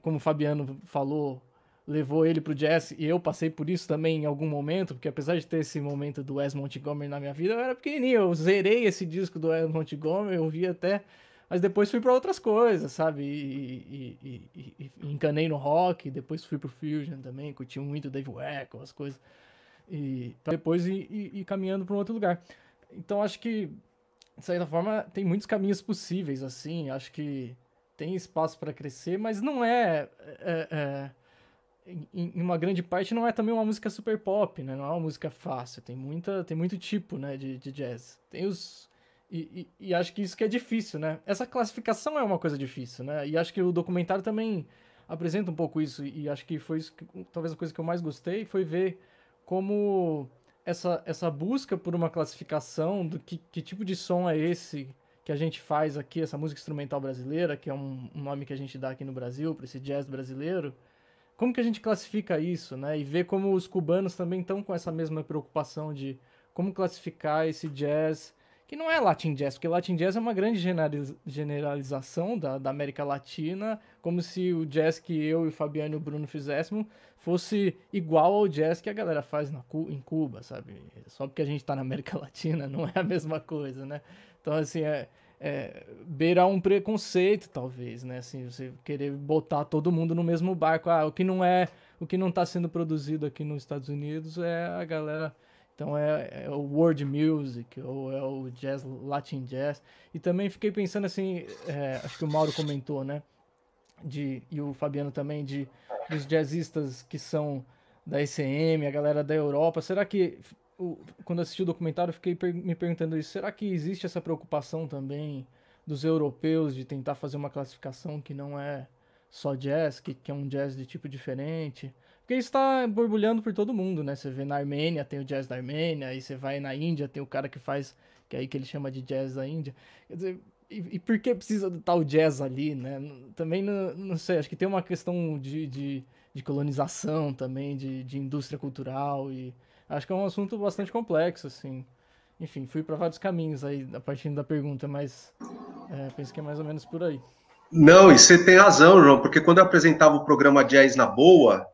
como o Fabiano falou, levou ele pro jazz, e eu passei por isso também em algum momento, porque apesar de ter esse momento do Wes Montgomery na minha vida, eu era pequenininho, eu zerei esse disco do Wes Montgomery, eu vi até, mas depois fui para outras coisas, sabe, e encanei no rock, depois fui pro Fusion também, curti muito Dave Weckl, as coisas, e pra depois ir caminhando para um outro lugar. Então acho que, de certa forma, tem muitos caminhos possíveis, assim, acho que tem espaço para crescer, mas não em uma grande parte não é também uma música super pop, né? Não é uma música fácil, tem muito tipo, né, de jazz. Tem e acho que isso que é difícil, né? Essa classificação é uma coisa difícil, né? E acho que o documentário também apresenta um pouco isso, e acho que foi isso talvez a coisa que eu mais gostei, foi ver como essa busca por uma classificação do que tipo de som é esse que a gente faz aqui, essa música instrumental brasileira, que é um nome que a gente dá aqui no Brasil, para esse jazz brasileiro, como que a gente classifica isso, né? E ver como os cubanos também estão com essa mesma preocupação de como classificar esse jazz, que não é Latin Jazz, porque Latin Jazz é uma grande generalização da América Latina, como se o jazz que eu e o Fabiano e o Bruno fizéssemos fosse igual ao jazz que a galera faz em Cuba, sabe? Só porque a gente tá na América Latina não é a mesma coisa, né? Então, assim, beirar um preconceito, talvez, né? Assim, você querer botar todo mundo no mesmo barco. O que não tá sendo produzido aqui nos Estados Unidos é a galera... Então, é o world music, ou é o jazz, Latin jazz. E também fiquei pensando, assim, acho que o Mauro comentou, né? e o Fabiano também, dos jazzistas que são da ECM, a galera da Europa. Será que, quando assisti o documentário, eu fiquei me perguntando isso, será que existe essa preocupação também dos europeus de tentar fazer uma classificação que não é só jazz, que é um jazz de tipo diferente? Porque isso está borbulhando por todo mundo, né? Você vê na Armênia, tem o jazz da Armênia, aí você vai na Índia, tem o cara que faz, que é aí que ele chama de jazz da Índia. Quer dizer, e por que precisa do tal jazz ali, né? Também não sei, acho que tem uma questão de colonização também, de indústria cultural, e acho que é um assunto bastante complexo, assim. Enfim, fui para vários caminhos aí, a partir da pergunta, mas penso que é mais ou menos por aí. Não, e você tem razão, João, porque quando eu apresentava o programa Jazz na Boa,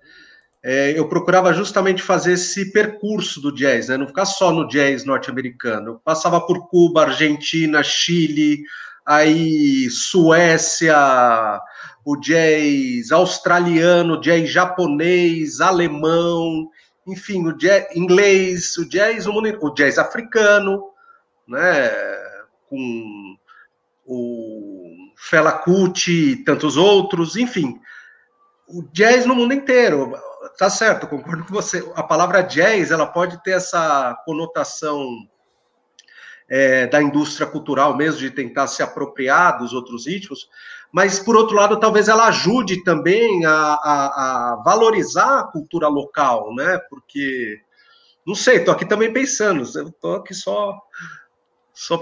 eu procurava justamente fazer esse percurso do jazz, né? Não ficar só no jazz norte-americano. Eu passava por Cuba, Argentina, Chile, aí Suécia, o jazz australiano, o jazz japonês, alemão, enfim, o jazz inglês, o jazz africano, né? Com o Fela Kuti e tantos outros, enfim, o jazz no mundo inteiro. Tá certo, concordo com você. A palavra jazz, ela pode ter essa conotação da indústria cultural mesmo, de tentar se apropriar dos outros ritmos, mas, por outro lado, talvez ela ajude também a valorizar a cultura local, né? Porque, não sei, tô aqui também pensando, eu tô aqui só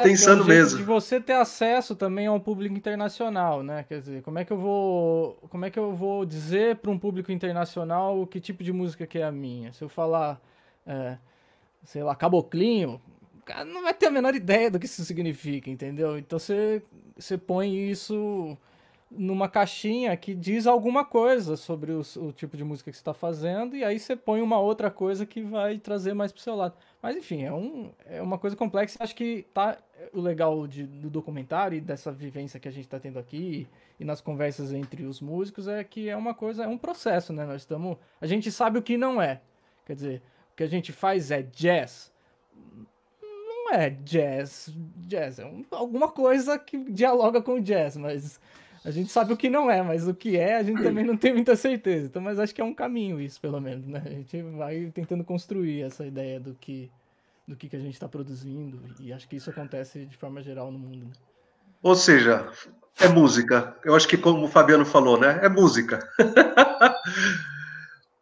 pensando é um jeito mesmo. de você ter acesso também a um público internacional, né? Quer dizer, como é que eu vou dizer para um público internacional que tipo de música que é a minha? Se eu falar, sei lá, caboclinho, o cara não vai ter a menor ideia do que isso significa, entendeu? Então você põe isso numa caixinha que diz alguma coisa sobre o tipo de música que você está fazendo, e aí você põe uma outra coisa que vai trazer mais pro seu lado. Mas enfim, é uma coisa complexa. Acho que o legal do documentário e dessa vivência que a gente está tendo aqui e nas conversas entre os músicos é que é um processo, né? A gente sabe o que não é. Quer dizer, o que a gente faz é jazz. Não é jazz. Jazz é alguma coisa que dialoga com o jazz, mas a gente sabe o que não é, mas o que é a gente também não tem muita certeza. Então, mas acho que é um caminho isso, pelo menos, né? A gente vai tentando construir essa ideia do que a gente está produzindo, e acho que isso acontece de forma geral no mundo, né? Ou seja, é música. Eu acho que, como o Fabiano falou, né? É música.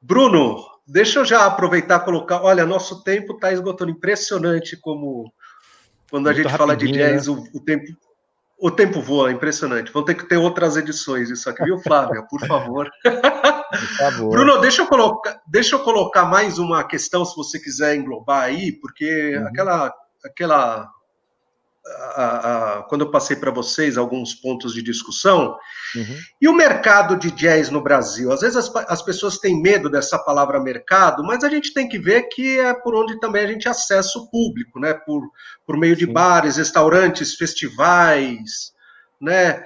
Bruno, deixa eu já aproveitar e colocar. Olha, nosso tempo está esgotando. Impressionante como, quando a Muito gente fala de jazz, né? o tempo voa, impressionante. Vão ter que ter outras edições disso aqui, viu, Flávia? Por favor. Por favor. Bruno, deixa eu colocar mais uma questão, se você quiser englobar aí, porque quando eu passei para vocês alguns pontos de discussão, e o mercado de jazz no Brasil? Às vezes as pessoas têm medo dessa palavra mercado, mas a gente tem que ver que é por onde também a gente acessa o público, né? Por meio de bares, restaurantes, festivais, né?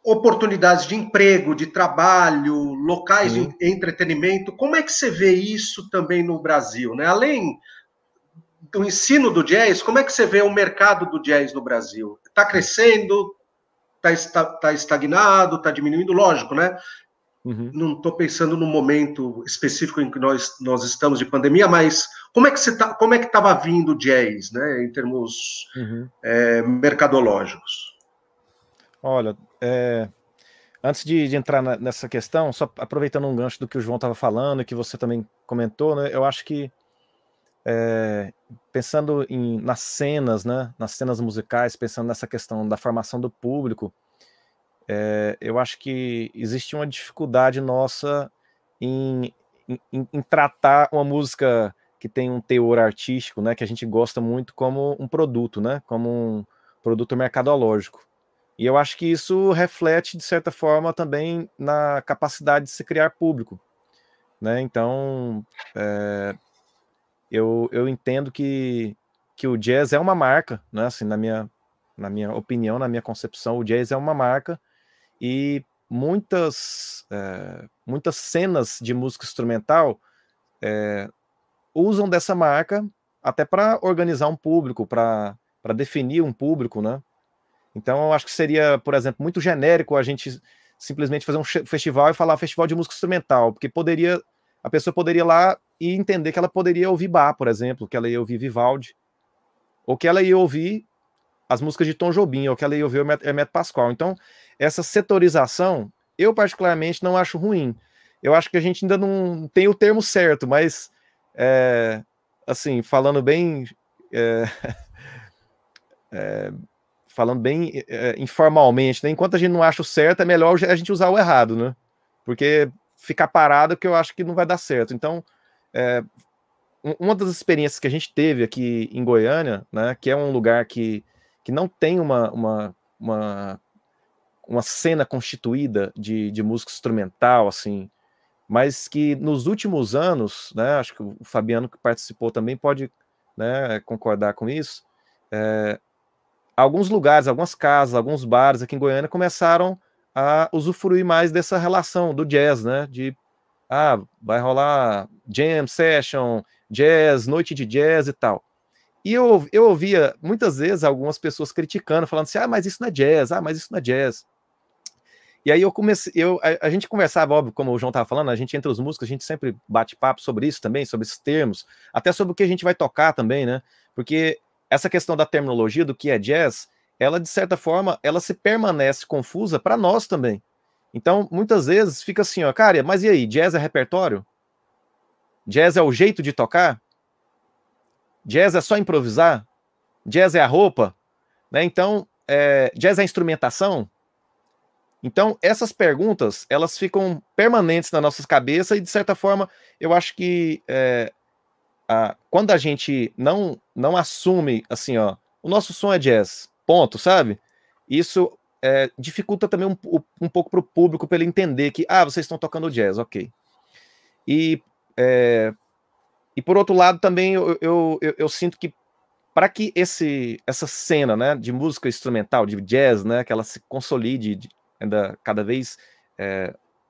Oportunidades de emprego, de trabalho, locais de entretenimento. Como é que você vê isso também no Brasil, né? Além do ensino do jazz, como é que você vê o mercado do jazz no Brasil? Está crescendo? Está estagnado? Está diminuindo? Lógico, né? Não estou pensando no momento específico em que nós estamos de pandemia, mas como é que estava vindo o jazz, né, em termos mercadológicos? Olha, antes de entrar nessa questão, só aproveitando um gancho do que o João estava falando e que você também comentou, né, eu acho que pensando nas cenas, né, nas cenas musicais, pensando nessa questão da formação do público, eu acho que existe uma dificuldade nossa em tratar uma música que tem um teor artístico, né, que a gente gosta muito, como um produto, né, como um produto mercadológico. E eu acho que isso reflete, de certa forma, também na capacidade de se criar público, né? Então, eu entendo que o jazz é uma marca, né? Assim, na minha opinião, na minha concepção, o jazz é uma marca, e muitas cenas de música instrumental usam dessa marca até para organizar um público, para definir um público, né? Então eu acho que seria, por exemplo, muito genérico a gente simplesmente fazer um festival e falar festival de música instrumental, porque a pessoa poderia ir lá e entender que ela poderia ouvir Bach, por exemplo, que ela ia ouvir Vivaldi, ou que ela ia ouvir as músicas de Tom Jobim, ou que ela ia ouvir o Hermeto Pascoal. Então, essa setorização, eu particularmente não acho ruim. Eu acho que a gente ainda não tem o termo certo, mas, assim, falando bem informalmente, né? Enquanto a gente não acha o certo, é melhor a gente usar o errado, né? Porque ficar parado que eu acho que não vai dar certo. Então, uma das experiências que a gente teve aqui em Goiânia, né, que é um lugar que não tem uma cena constituída de música instrumental, assim, mas que nos últimos anos, né, acho que o Fabiano que participou também pode, né, concordar com isso, alguns lugares, algumas casas, alguns bares aqui em Goiânia começaram a usufruir mais dessa relação do jazz, né, vai rolar jam session, jazz, noite de jazz e tal. E eu ouvia muitas vezes algumas pessoas criticando, falando assim, mas isso não é jazz, mas isso não é jazz. E aí a gente conversava, óbvio, como o João estava falando, a gente entre os músicos, a gente sempre bate papo sobre isso também, sobre esses termos, até sobre o que a gente vai tocar também, né? Porque essa questão da terminologia, do que é jazz, ela, de certa forma, ela se permanece confusa para nós também. Então, muitas vezes fica assim, ó, cara, mas e aí, jazz é repertório? Jazz é o jeito de tocar? Jazz é só improvisar? Jazz é a roupa? Né? Então, jazz é instrumentação? Então, essas perguntas, elas ficam permanentes na nossa cabeça e, de certa forma, eu acho que quando a gente não assume, assim, ó, o nosso som é jazz, ponto, sabe? Isso dificulta também um pouco para o público, para ele entender que, vocês estão tocando jazz, ok. E por outro lado, também eu sinto que para que essa cena, né, de música instrumental, de jazz, né, que ela se consolide ainda cada vez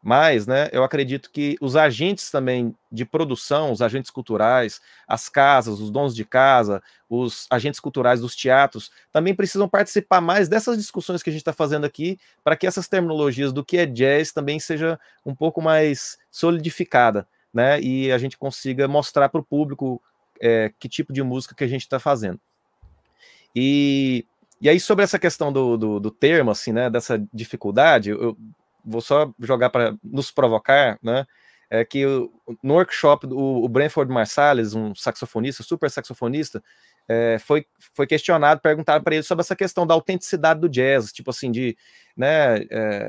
mais, né, eu acredito que os agentes também de produção, os agentes culturais, as casas, os donos de casa, os agentes culturais dos teatros, também precisam participar mais dessas discussões que a gente está fazendo aqui, para que essas terminologias do que é jazz também seja um pouco mais solidificada, né, e a gente consiga mostrar para o público que tipo de música que a gente está fazendo. E aí, sobre essa questão do termo, assim, né, dessa dificuldade, eu vou só jogar para nos provocar, né, que no workshop, o Branford Marsalis, um saxofonista, super saxofonista, foi questionado, perguntaram para ele sobre essa questão da autenticidade do jazz, tipo assim, né,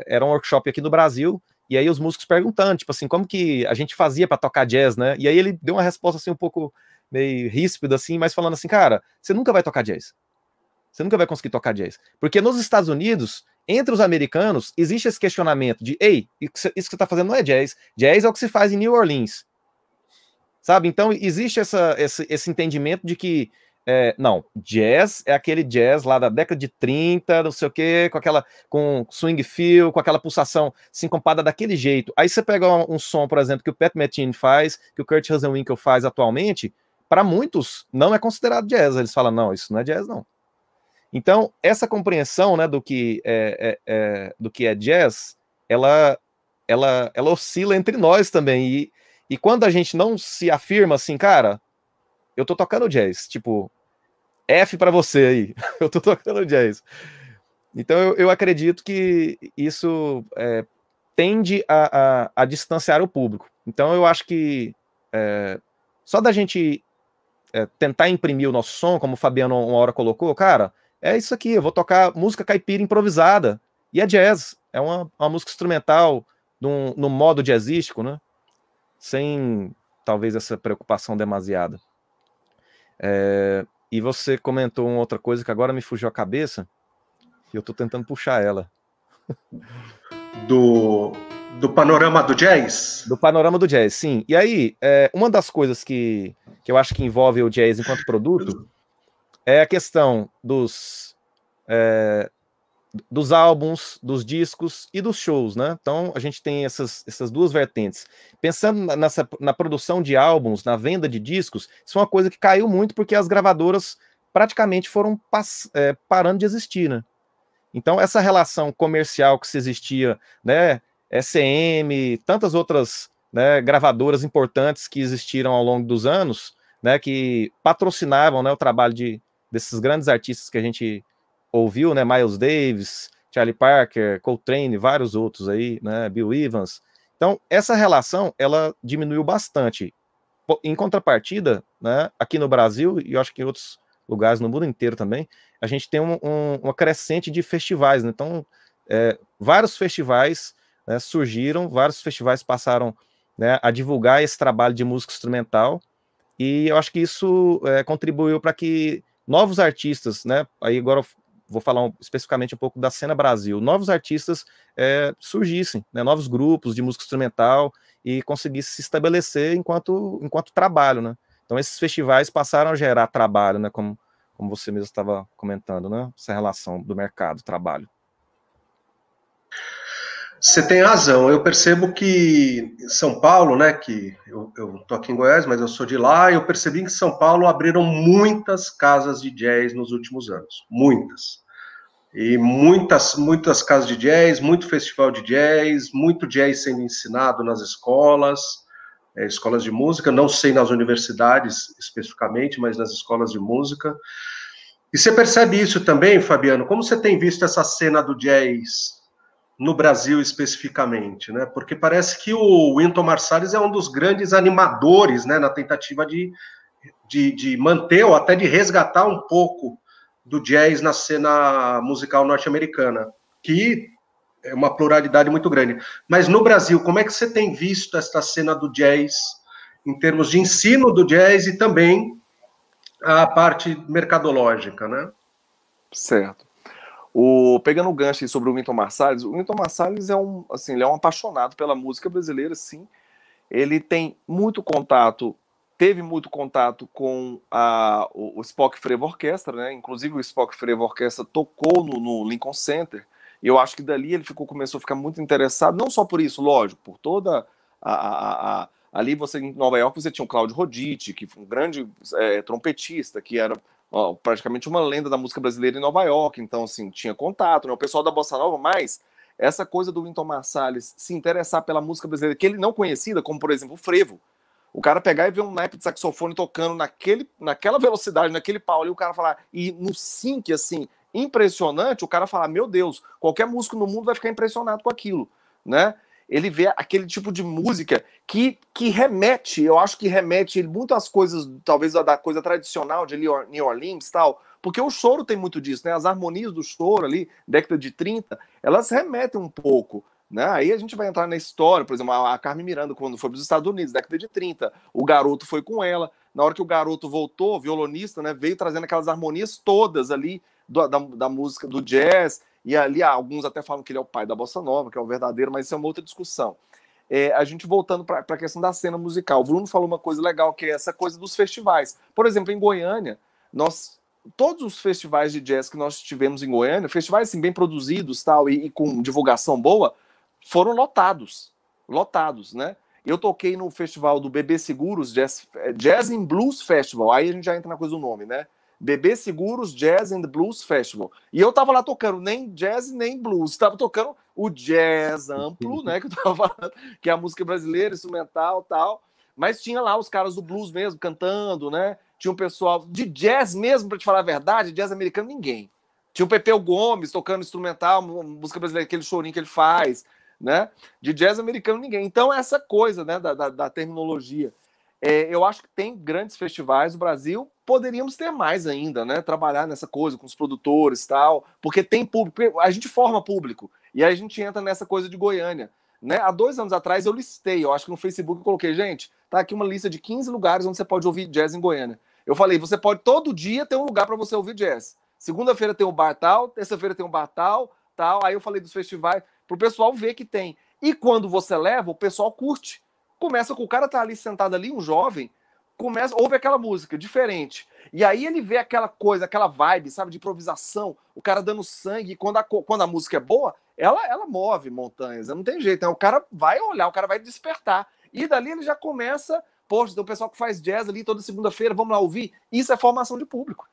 era um workshop aqui no Brasil, e aí os músicos perguntando, tipo assim, como que a gente fazia para tocar jazz, né, e aí ele deu uma resposta, assim, um pouco meio ríspida, assim, mas falando assim, cara, você nunca vai tocar jazz. Você nunca vai conseguir tocar jazz. Porque nos Estados Unidos, entre os americanos, existe esse questionamento de, ei, isso que você está fazendo não é jazz. Jazz é o que se faz em New Orleans. Sabe? Então, existe esse entendimento de que, não, jazz é aquele jazz lá da década de 30, não sei o quê, com swing feel, com aquela pulsação sincopada daquele jeito. Aí você pega um som, por exemplo, que o Pat Metheny faz, que o Kurt Rosenwinkel faz atualmente, para muitos não é considerado jazz. Eles falam, não, isso não é jazz, não. Então, essa compreensão, né, do que é jazz, ela oscila entre nós também. E quando a gente não se afirma assim, cara, eu tô tocando jazz, tipo, F para você aí, eu tô tocando jazz. Então, eu acredito que isso tende a distanciar o público. Então, eu acho que só da gente tentar imprimir o nosso som, como o Fabiano uma hora colocou, cara, é isso aqui, eu vou tocar música caipira improvisada, e é jazz, é uma música instrumental no modo jazzístico, né? Sem, talvez, essa preocupação demasiada. E você comentou uma outra coisa que agora me fugiu a cabeça, e eu tô tentando puxar ela. Do panorama do jazz? Do panorama do jazz, sim. E aí, uma das coisas que eu acho que envolve o jazz enquanto produto é a questão dos álbuns, dos discos e dos shows, né? Então, a gente tem essas duas vertentes. Pensando na produção de álbuns, na venda de discos, isso é uma coisa que caiu muito porque as gravadoras praticamente foram parando de existir, né? Então, essa relação comercial que se existia, né, SM, tantas outras, né, gravadoras importantes que existiram ao longo dos anos, né, que patrocinavam, né, o trabalho desses grandes artistas que a gente ouviu, né, Miles Davis, Charlie Parker, Coltrane, vários outros aí, né, Bill Evans. Então, essa relação, ela diminuiu bastante. Em contrapartida, né, aqui no Brasil, e eu acho que em outros lugares no mundo inteiro também, a gente tem uma crescente de festivais, né? Então, vários festivais, né, surgiram, vários festivais passaram, né, a divulgar esse trabalho de música instrumental, e eu acho que isso contribuiu para que novos artistas, né, aí agora eu vou falar especificamente um pouco da cena Brasil, novos artistas surgissem, né, novos grupos de música instrumental, e conseguissem se estabelecer enquanto trabalho, né? Então esses festivais passaram a gerar trabalho, né, como você mesmo estava comentando, né, essa relação do mercado, trabalho. Você tem razão, eu percebo que São Paulo, né, que eu tô aqui em Goiás, mas eu sou de lá, e eu percebi que em São Paulo abriram muitas casas de jazz nos últimos anos, muitas. E muitas casas de jazz, muito festival de jazz, muito jazz sendo ensinado nas escolas de música, não sei nas universidades especificamente, mas nas escolas de música. E você percebe isso também, Fabiano? Como você tem visto essa cena do jazz no Brasil especificamente, né? Porque parece que o Wynton Marsalis é um dos grandes animadores, né, na tentativa de manter ou até de resgatar um pouco do jazz na cena musical norte-americana, que é uma pluralidade muito grande. Mas no Brasil, como é que você tem visto esta cena do jazz em termos de ensino do jazz e também a parte mercadológica, né? Certo. Pegando o gancho sobre o Wynton Marsalis ele é um apaixonado pela música brasileira, sim. Ele tem muito contato, teve muito contato com o Spock Frevo Orquestra, né? Inclusive o Spock Frevo Orquestra tocou no Lincoln Center, e eu acho que dali ele começou a ficar muito interessado, não só por isso, lógico, por toda ali em Nova York você tinha o Claudio Roditi, que foi um grande trompetista, que era praticamente uma lenda da música brasileira em Nova York, então assim, tinha contato, né? O pessoal da Bossa Nova, mas essa coisa do Wynton Marsalis se interessar pela música brasileira, que ele não conhecia, como por exemplo o frevo, o cara pegar e ver um naipe de saxofone tocando naquela velocidade, naquele pau ali, o cara falar, e no sync, assim, impressionante, o cara falar, meu Deus, qualquer músico no mundo vai ficar impressionado com aquilo, né? Ele vê aquele tipo de música que remete, eu acho que remete muito às coisas, talvez da coisa tradicional de New Orleans e tal, porque o choro tem muito disso, né? As harmonias do choro ali, década de 30, elas remetem um pouco, né? Aí a gente vai entrar na história, por exemplo, a Carmen Miranda, quando foi para os Estados Unidos, década de 30, o Garoto foi com ela, na hora que o Garoto voltou, violonista, né, veio trazendo aquelas harmonias todas ali da música, do jazz, e ali alguns até falam que ele é o pai da Bossa Nova, que é o verdadeiro, mas isso é uma outra discussão. A gente voltando para a questão da cena musical, o Bruno falou uma coisa legal, que é essa coisa dos festivais. Por exemplo, em Goiânia, todos os festivais de jazz que nós tivemos em Goiânia, festivais assim, bem produzidos tal, e com divulgação boa, foram lotados, né? Eu toquei no festival do BB Seguros, Jazz and Blues Festival, aí a gente já entra na coisa do nome, né? BB Seguros Jazz and Blues Festival. E eu tava lá tocando nem jazz nem blues, tava tocando o jazz amplo, né, que eu tava falando, que é a música brasileira, instrumental, tal. Mas tinha lá os caras do blues mesmo cantando, né? Tinha um pessoal de jazz mesmo, para te falar a verdade, jazz americano ninguém. Tinha o Pepeu Gomes tocando instrumental, música brasileira, aquele chorinho que ele faz, né? De jazz americano ninguém. Então essa coisa, né, da terminologia. Eu acho que tem grandes festivais no Brasil, poderíamos ter mais ainda, né? Trabalhar nessa coisa com os produtores e tal, porque tem público, a gente forma público, e aí a gente entra nessa coisa de Goiânia, né? Há 2 anos atrás eu listei, eu acho que no Facebook eu coloquei, gente, tá aqui uma lista de 15 lugares onde você pode ouvir jazz em Goiânia. Eu falei, você pode todo dia ter um lugar para você ouvir jazz. Segunda-feira tem um bar tal, terça-feira tem um bar tal, aí eu falei dos festivais, pro pessoal ver que tem. E quando você leva, o pessoal curte. Começa com o cara tá ali sentado ali, um jovem, ouve aquela música diferente. E aí ele vê aquela coisa, aquela vibe, sabe, de improvisação, o cara dando sangue, e quando a música é boa, ela move montanhas, não tem jeito, né? O cara vai olhar, o cara vai despertar. E dali ele já começa, poxa, tem o pessoal que faz jazz ali toda segunda-feira, vamos lá ouvir. Isso é formação de público.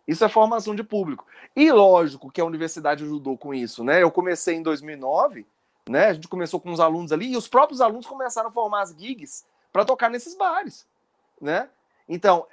Isso é formação de público. E lógico que a universidade ajudou com isso, né? Eu comecei em 2009, né? A gente começou com os alunos ali e os próprios alunos começaram a formar as gigs para tocar nesses bares, né? Então,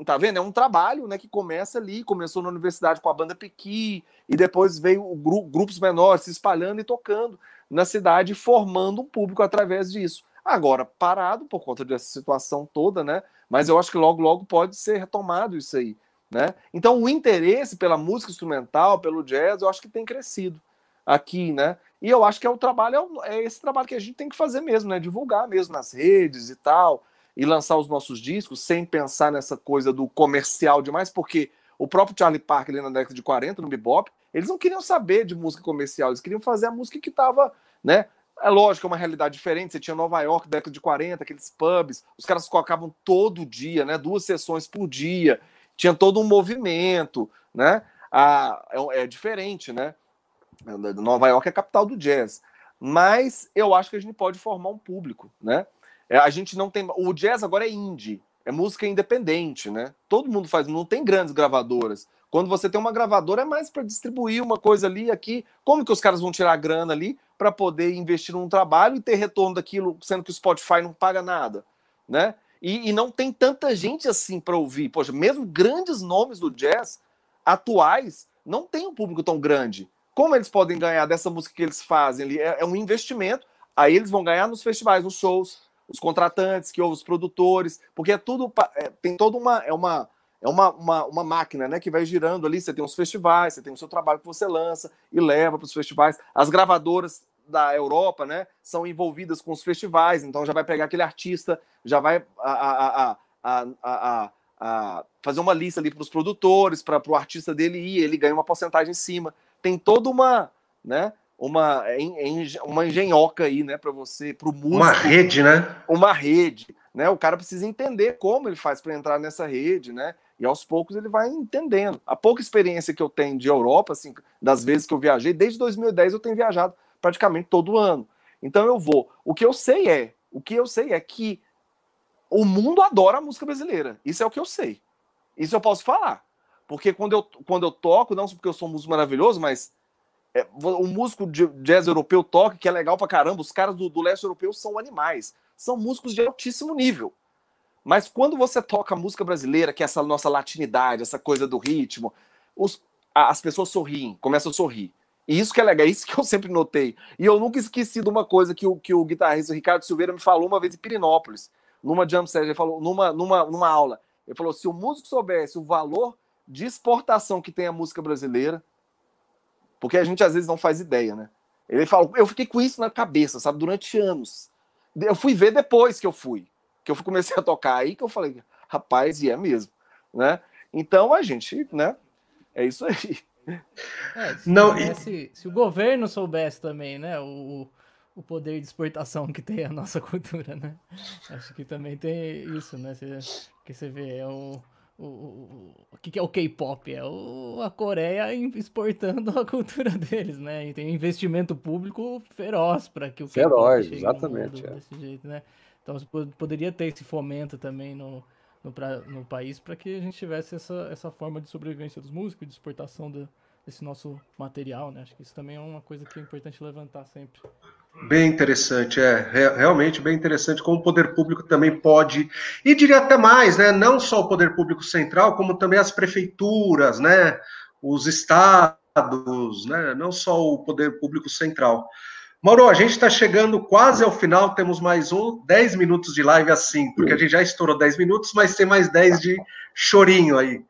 tá vendo? É um trabalho, né, que começa ali, começou na universidade com a banda Pequi, e depois veio grupos menores se espalhando e tocando na cidade, formando um público através disso. Agora, parado por conta dessa situação toda, né? Mas eu acho que logo, logo pode ser retomado isso aí, né? Então, o interesse pela música instrumental, pelo jazz, eu acho que tem crescido aqui, né? E eu acho que é o trabalho, é esse trabalho que a gente tem que fazer mesmo, né? Divulgar mesmo nas redes e tal, e lançar os nossos discos sem pensar nessa coisa do comercial demais, porque o próprio Charlie Parker ali na década de 40, no bebop, eles não queriam saber de música comercial, eles queriam fazer a música que estava, né? É lógico, é uma realidade diferente, você tinha Nova York, década de 40, aqueles pubs, os caras tocavam todo dia, né? 2 sessões por dia, tinha todo um movimento, né? É diferente, né? Nova York é a capital do jazz, mas eu acho que a gente pode formar um público, né? A gente não tem. O jazz agora é indie, é música independente, né? Todo mundo faz, não tem grandes gravadoras. Quando você tem uma gravadora, é mais para distribuir uma coisa ali, aqui. Como que os caras vão tirar a grana ali para poder investir num trabalho e ter retorno daquilo, sendo que o Spotify não paga nada, né? E não tem tanta gente assim para ouvir. Poxa, mesmo grandes nomes do jazz atuais não tem um público tão grande. Como eles podem ganhar dessa música que eles fazem ali? É um investimento. Aí eles vão ganhar nos festivais, nos shows, os contratantes, que ouvem os produtores, porque é tudo, tem toda uma máquina, né, que vai girando ali. Você tem os festivais, você tem o seu trabalho que você lança e leva para os festivais. As gravadoras da Europa, né, são envolvidas com os festivais, então já vai pegar aquele artista, já vai fazer uma lista ali para os produtores, para o artista dele ir, ele ganha uma porcentagem em cima. Tem toda uma, né, uma engenhoca aí, né, para você, para o músico. Uma rede, né? Uma rede, né? O cara precisa entender como ele faz para entrar nessa rede, né? E aos poucos ele vai entendendo. A pouca experiência que eu tenho de Europa, assim, das vezes que eu viajei, desde 2010 eu tenho viajado praticamente todo ano. Então eu vou. O que eu sei é que o mundo adora a música brasileira. Isso é o que eu sei. Isso eu posso falar. Porque quando eu toco, não só porque eu sou um músico maravilhoso, mas o músico de jazz europeu toca, que é legal pra caramba. Os caras do leste europeu são animais. São músicos de altíssimo nível. Mas quando você toca música brasileira, que é essa nossa latinidade, essa coisa do ritmo, as pessoas sorriem, começam a sorrir. E isso que é legal, é isso que eu sempre notei. E eu nunca esqueci de uma coisa que o guitarrista Ricardo Silveira me falou uma vez em Pirinópolis, numa jam session. Ele falou, numa aula. Ele falou, se o músico soubesse o valor de exportação que tem a música brasileira, porque a gente às vezes não faz ideia, né? Ele falou, eu fiquei com isso na cabeça, sabe, durante anos. Eu fui ver depois que eu comecei a tocar, aí que eu falei, rapaz, e é mesmo, né? Então a gente, né, é isso aí. Se o governo soubesse também, né, o poder de exportação que tem a nossa cultura, né? Acho que também tem isso, né? Que você vê, o que é o K-pop? É a Coreia exportando a cultura deles, né? E tem um investimento público feroz para que o K-pop chegue exatamente, no mundo desse jeito, né? Então poderia ter esse fomento também no país para que a gente tivesse essa forma de sobrevivência dos músicos, de exportação desse nosso material, né? Acho que isso também é uma coisa que é importante levantar sempre. Bem interessante, realmente bem interessante como o poder público também pode, e diria até mais, né? Não só o poder público central, como também as prefeituras, né? Os estados, né? Não só o poder público central. Mauro, a gente está chegando quase ao final, temos mais 10 minutos de live assim, porque a gente já estourou 10 minutos, mas tem mais 10 de chorinho aí.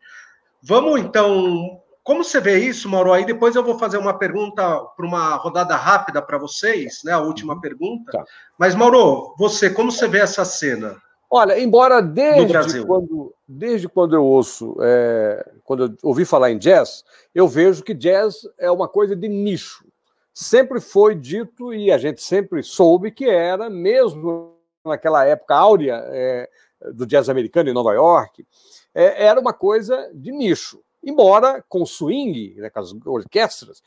Vamos então, como você vê isso, Mauro? Aí depois eu vou fazer uma pergunta para uma rodada rápida para vocês, né? A última pergunta. Tá. Mas, Mauro, como você vê essa cena? Olha, embora desde quando eu ouço, quando eu ouvi falar em jazz, eu vejo que jazz é uma coisa de nicho. Sempre foi dito e a gente sempre soube que era, mesmo naquela época áurea do jazz americano em Nova York, era uma coisa de nicho. Embora com o swing, né, com as orquestras,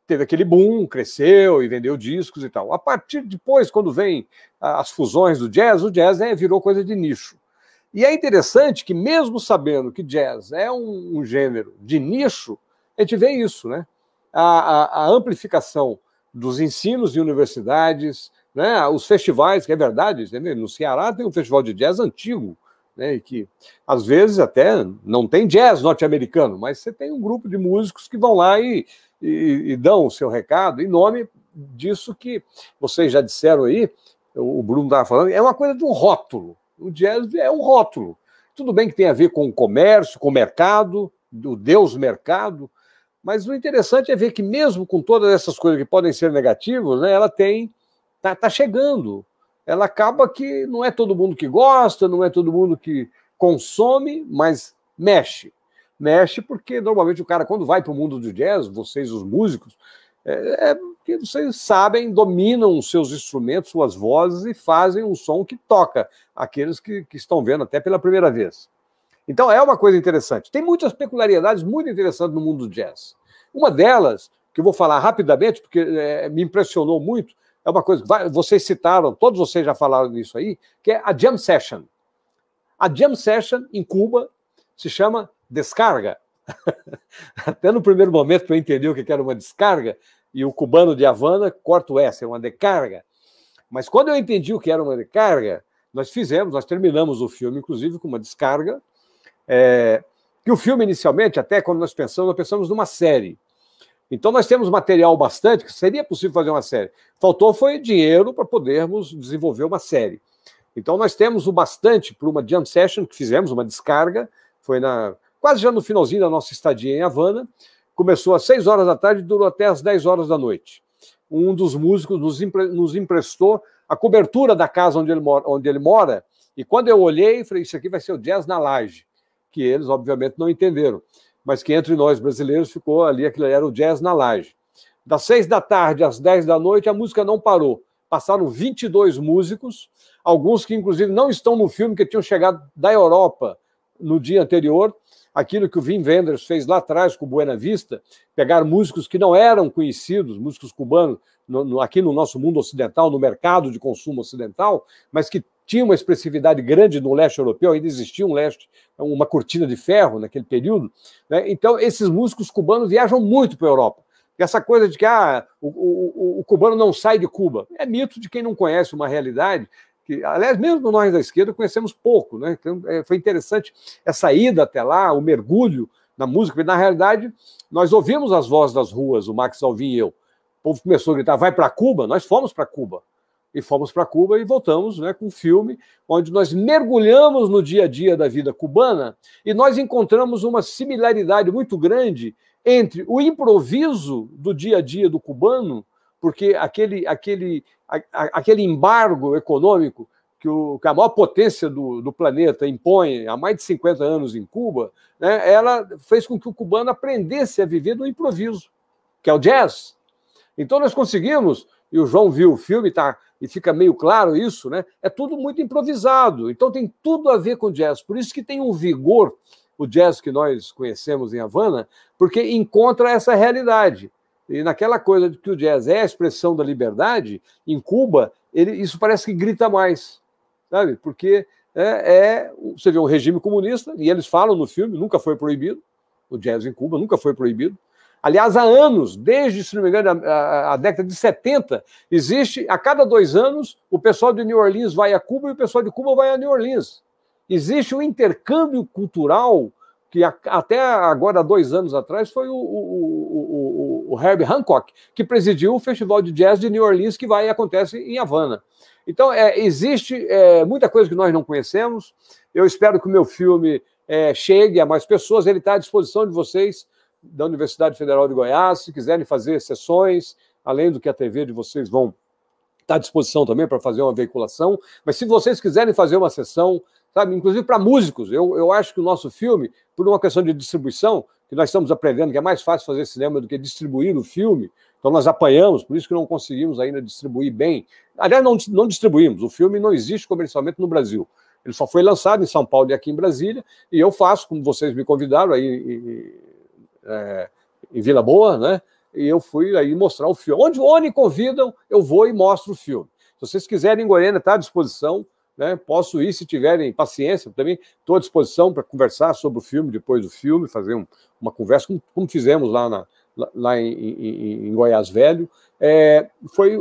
teve aquele boom, cresceu e vendeu discos e tal. A partir depois, quando vem as fusões do jazz, o jazz virou coisa de nicho. E é interessante que, mesmo sabendo que jazz é um gênero de nicho, a gente vê isso, né? A amplificação dos ensinos de universidades, né? Os festivais, que é verdade, entendeu? No Ceará tem um festival de jazz antigo, né? E que, às vezes, até não tem jazz norte-americano, mas você tem um grupo de músicos que vão lá e dão o seu recado em nome disso que vocês já disseram aí, o Bruno estava falando, é uma coisa de um rótulo. O jazz é um rótulo. Tudo bem que tem a ver com o comércio, com o mercado, o Deus mercado, mas o interessante é ver que mesmo com todas essas coisas que podem ser negativas, né, ela tá chegando. Ela acaba que não é todo mundo que gosta, não é todo mundo que consome, mas mexe. Mexe porque normalmente o cara, quando vai para o mundo do jazz, vocês, os músicos, porque vocês sabem, dominam os seus instrumentos, suas vozes e fazem um som que toca aqueles que estão vendo até pela primeira vez. Então é uma coisa interessante. Tem muitas peculiaridades muito interessantes no mundo do jazz. Uma delas, que eu vou falar rapidamente, porque me impressionou muito, é uma coisa que vocês citaram, todos vocês já falaram nisso aí, que é a Jam Session. A Jam Session em Cuba se chama descarga. Até no primeiro momento que eu entendi o que era uma descarga, e o cubano de Havana corta o S, é uma descarga. Mas quando eu entendi o que era uma descarga, nós terminamos o filme, inclusive, com uma descarga, que o filme, inicialmente, até quando nós pensamos numa série. Então, nós temos material bastante, que seria possível fazer uma série. Faltou foi dinheiro para podermos desenvolver uma série. Então, nós temos o bastante para uma jam session, que fizemos, uma descarga, foi quase já no finalzinho da nossa estadia em Havana, começou às 6 horas da tarde e durou até às 10 horas da noite. Um dos músicos nos emprestou a cobertura da casa onde ele mora, e quando eu olhei, falei, isso aqui vai ser o Jazz na Laje, que eles, obviamente, não entenderam, mas que entre nós brasileiros ficou ali, aquilo era o Jazz na Laje. Das 6 da tarde às 10 da noite, a música não parou. Passaram 22 músicos, alguns que, inclusive, não estão no filme, que tinham chegado da Europa no dia anterior, aquilo que o Wim Wenders fez lá atrás com o Buena Vista, pegar músicos que não eram conhecidos, músicos cubanos, aqui no nosso mundo ocidental, no mercado de consumo ocidental, mas que tinham uma expressividade grande no leste europeu, ainda existia um leste, uma cortina de ferro naquele período, né? Então, esses músicos cubanos viajam muito para a Europa. Essa coisa de que o cubano não sai de Cuba, é mito de quem não conhece uma realidade, que, aliás, mesmo nós da esquerda conhecemos pouco, né? Então, foi interessante essa ida até lá, o mergulho na música, porque, na realidade, nós ouvimos as vozes das ruas, o Max Alvim e eu. O povo começou a gritar, vai para Cuba? Nós fomos para Cuba. E fomos para Cuba e voltamos, né, com um filme onde nós mergulhamos no dia a dia da vida cubana e nós encontramos uma similaridade muito grande entre o improviso do dia a dia do cubano, porque aquele embargo econômico que a maior potência do planeta impõe há mais de 50 anos em Cuba, né, ela fez com que o cubano aprendesse a viver no improviso, que é o jazz. Então nós conseguimos, e o João viu o filme, e fica meio claro isso, né? É tudo muito improvisado, então tem tudo a ver com jazz. Por isso que tem um vigor, o jazz que nós conhecemos em Havana, porque encontra essa realidade. E naquela coisa de que o jazz é a expressão da liberdade, em Cuba, isso parece que grita mais, sabe? Porque você vê um regime comunista, e eles falam no filme, nunca foi proibido, o jazz em Cuba nunca foi proibido. Aliás, há anos, desde, se não me engano, a década de 70, existe, a cada 2 anos, o pessoal de New Orleans vai a Cuba e o pessoal de Cuba vai a New Orleans. Existe um intercâmbio cultural que até agora, 2 anos atrás, foi o Herbie Hancock, que presidiu o Festival de Jazz de New Orleans, que acontece em Havana. Então, existe muita coisa que nós não conhecemos. Eu espero que o meu filme chegue a mais pessoas. Ele está à disposição de vocês, da Universidade Federal de Goiás, se quiserem fazer sessões, além do que a TV de vocês vão estar à disposição também para fazer uma veiculação, mas se vocês quiserem fazer uma sessão, sabe, inclusive para músicos, eu acho que o nosso filme, por uma questão de distribuição, que nós estamos aprendendo que é mais fácil fazer cinema do que distribuir o filme, então nós apanhamos, por isso que não conseguimos ainda distribuir bem. Aliás, não distribuímos, o filme não existe comercialmente no Brasil. Ele só foi lançado em São Paulo e aqui em Brasília, e eu faço, como vocês me convidaram aí em Vila Boa, né? E eu fui aí mostrar o filme. Onde convidam, eu vou e mostro o filme. Se vocês quiserem, em Goiânia está à disposição, né? Posso ir se tiverem paciência, também estou à disposição para conversar sobre o filme, depois do filme, fazer uma conversa, como fizemos lá em Goiás Velho.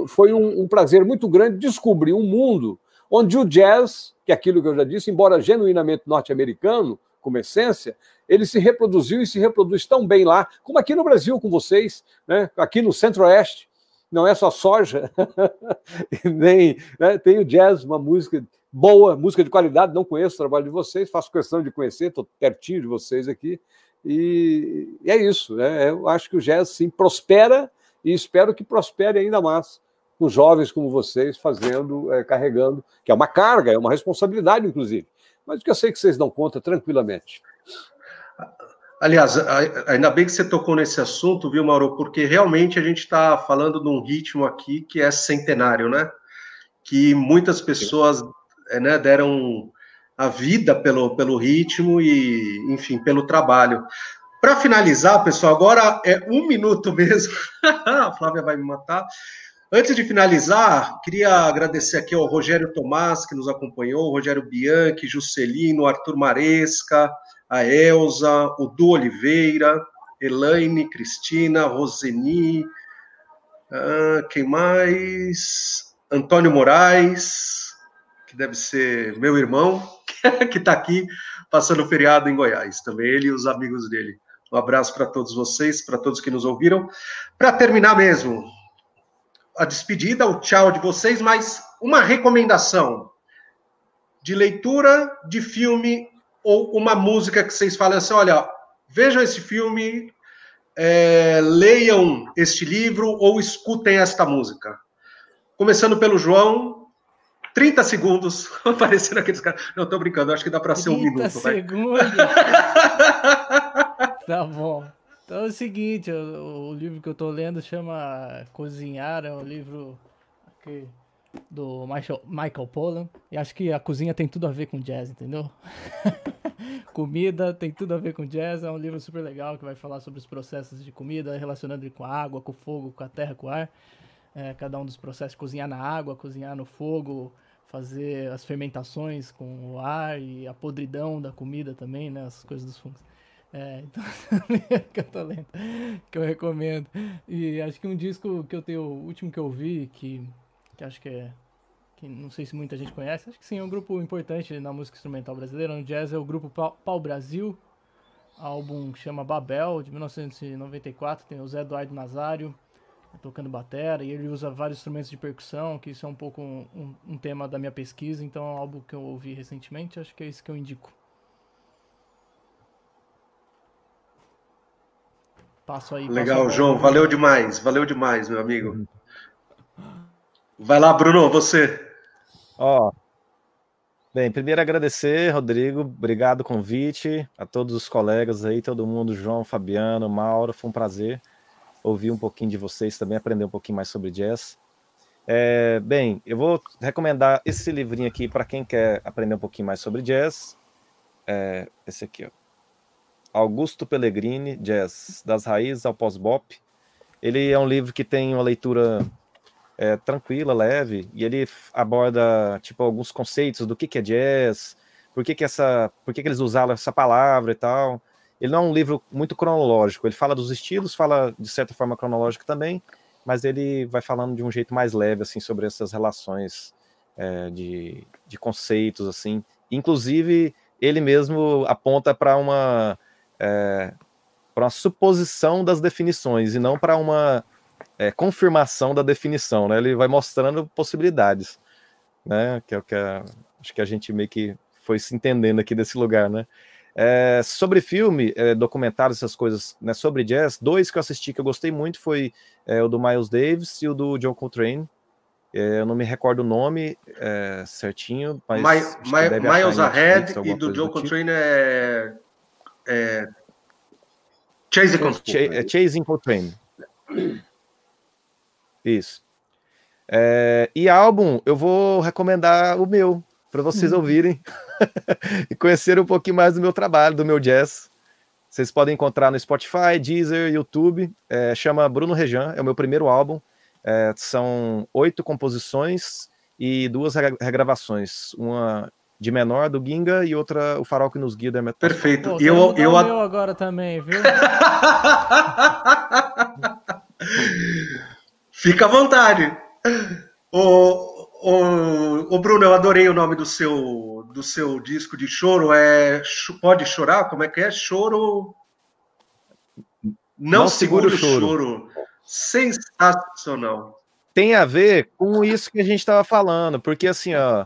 Foi um prazer muito grande descobrir um mundo onde o jazz, que é aquilo que eu já disse, embora genuinamente norte-americano, como essência, ele se reproduziu e se reproduz tão bem lá, como aqui no Brasil com vocês, né? Aqui no Centro-Oeste, não é só soja, nem, né? Tem o jazz, uma música boa, música de qualidade, não conheço o trabalho de vocês, faço questão de conhecer, estou pertinho de vocês aqui, e é isso, né? Eu acho que o jazz, sim, prospera, e espero que prospere ainda mais, com jovens como vocês fazendo, carregando, que é uma carga, é uma responsabilidade, inclusive, mas que eu sei que vocês dão conta tranquilamente. Aliás, ainda bem que você tocou nesse assunto, viu, Mauro? Porque realmente a gente está falando de um ritmo aqui que é centenário, né? Que muitas pessoas, né, deram a vida pelo ritmo e, enfim, pelo trabalho. Para finalizar, pessoal, agora é 1 minuto mesmo. A Flávia vai me matar. Antes de finalizar, queria agradecer aqui ao Rogério Tomás, que nos acompanhou, o Rogério Bianchi, Juscelino, Arthur Maresca, a Elza, o Du Oliveira, Elaine, Cristina, Roseni, quem mais? Antônio Moraes, que deve ser meu irmão, que está aqui passando feriado em Goiás, também ele e os amigos dele. Um abraço para todos vocês, para todos que nos ouviram. Para terminar mesmo, a despedida, o tchau de vocês, mas uma recomendação de leitura, de filme ou uma música que vocês falam assim, olha, vejam esse filme, leiam este livro ou escutem esta música. Começando pelo João, 30 segundos, aparecendo aqueles caras. Não, tô brincando, acho que dá para ser 1 minuto. 30 segundos? Tá bom. Então é o seguinte, o livro que eu tô lendo chama Cozinhar, é um livro do Michael Pollan, e acho que a cozinha tem tudo a ver com jazz, entendeu? Comida tem tudo a ver com jazz, é um livro super legal que vai falar sobre os processos de comida, relacionando ele com a água, com o fogo, com a terra, com o ar. Cada um dos processos, cozinhar na água, cozinhar no fogo, fazer as fermentações com o ar e a podridão da comida também, né, as coisas dos fungos. Então, que eu tô lendo, que eu recomendo. E acho que um disco que eu tenho, o último que eu vi, que acho que não sei se muita gente conhece, acho que sim, é um grupo importante na música instrumental brasileira, no jazz, é o grupo Pau Brasil, álbum que chama Babel, de 1994, tem o Zé Eduardo Nazário tocando batera, e ele usa vários instrumentos de percussão, que isso é um pouco um tema da minha pesquisa, então é um álbum que eu ouvi recentemente, acho que é isso que eu indico. Passo aí. Legal, João, valeu demais, meu amigo. Vai lá, Bruno, você. Bem, primeiro agradecer, Rodrigo, obrigado o convite, a todos os colegas aí, todo mundo, João, Fabiano, Mauro, foi um prazer ouvir um pouquinho de vocês também, aprender um pouquinho mais sobre jazz. Bem, eu vou recomendar esse livrinho aqui para quem quer aprender um pouquinho mais sobre jazz. Esse aqui, ó. Augusto Pellegrini, Jazz, das raízes ao pós-bop. Ele é um livro que tem uma leitura tranquila, leve, e ele aborda tipo alguns conceitos do que é jazz, por que eles usaram essa palavra e tal. Ele não é um livro muito cronológico, ele fala dos estilos, fala de certa forma cronológica também, mas ele vai falando de um jeito mais leve assim sobre essas relações de conceitos assim. Inclusive ele mesmo aponta para uma suposição das definições e não para uma confirmação da definição, né? Ele vai mostrando possibilidades, né? Que é o que acho que a gente meio que foi se entendendo aqui desse lugar, né? Sobre filme, documentários, essas coisas, né, sobre jazz, 2 que eu assisti que eu gostei muito foi o do Miles Davis e o do John Coltrane. Eu não me recordo o nome certinho, mas Miles Ahead e do John Coltrane Chasing Coltrane. Isso. E álbum, eu vou recomendar o meu, para vocês ouvirem e conhecerem um pouquinho mais do meu trabalho, do meu jazz. Vocês podem encontrar no Spotify, Deezer, YouTube. Chama Bruno Rejan, é o meu primeiro álbum. São 8 composições e 2 regravações, uma de menor do Ginga e outra O Farol que nos Guia da Metal. Perfeito. Pô, quero mudar o meu agora também, viu? Fica à vontade. Ô, Bruno, eu adorei o nome do seu disco de choro. Pode chorar? Como é que é? Choro... Não segura o choro. Sensacional. Tem a ver com isso que a gente estava falando, porque assim, ó,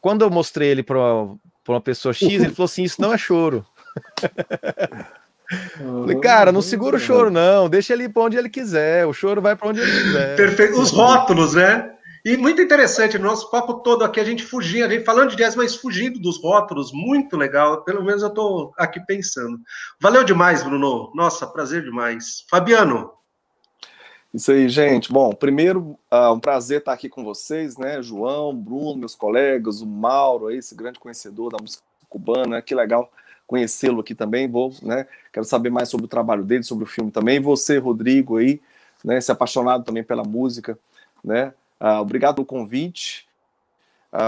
quando eu mostrei ele para uma pessoa X, ele falou assim, isso não é choro. Falei, cara, não segura o choro não, deixa ele ir para onde ele quiser, o choro vai para onde ele quiser. Perfeito, os rótulos, né? E muito interessante, no nosso papo todo aqui, a gente falando de jazz, mas fugindo dos rótulos, muito legal, pelo menos eu estou aqui pensando. Valeu demais, Bruno, nossa, prazer demais. Fabiano. Isso aí, gente. Bom, primeiro, um prazer estar aqui com vocês, né? João, Bruno, meus colegas, o Mauro, esse grande conhecedor da música cubana, que legal conhecê-lo aqui também, quero saber mais sobre o trabalho dele, sobre o filme também, e você, Rodrigo, aí, né, esse apaixonado também pela música, né? Obrigado pelo convite,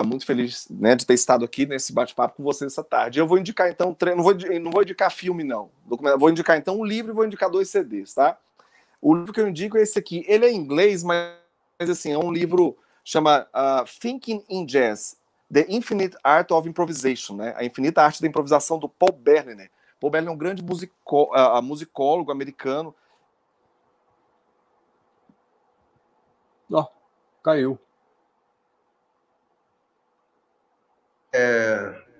muito feliz, né, de ter estado aqui nesse bate-papo com vocês essa tarde. Eu vou indicar, então, não vou indicar filme, não. Vou indicar, então, um livro e vou indicar 2 CDs, tá? O livro que eu indico é esse aqui. Ele é em inglês, mas assim, é um livro, chama Thinking in Jazz, The Infinite Art of Improvisation, né? A Infinita Arte da Improvisação, do Paul Berliner. Paul Berliner é um grande musicólogo americano. Caiu.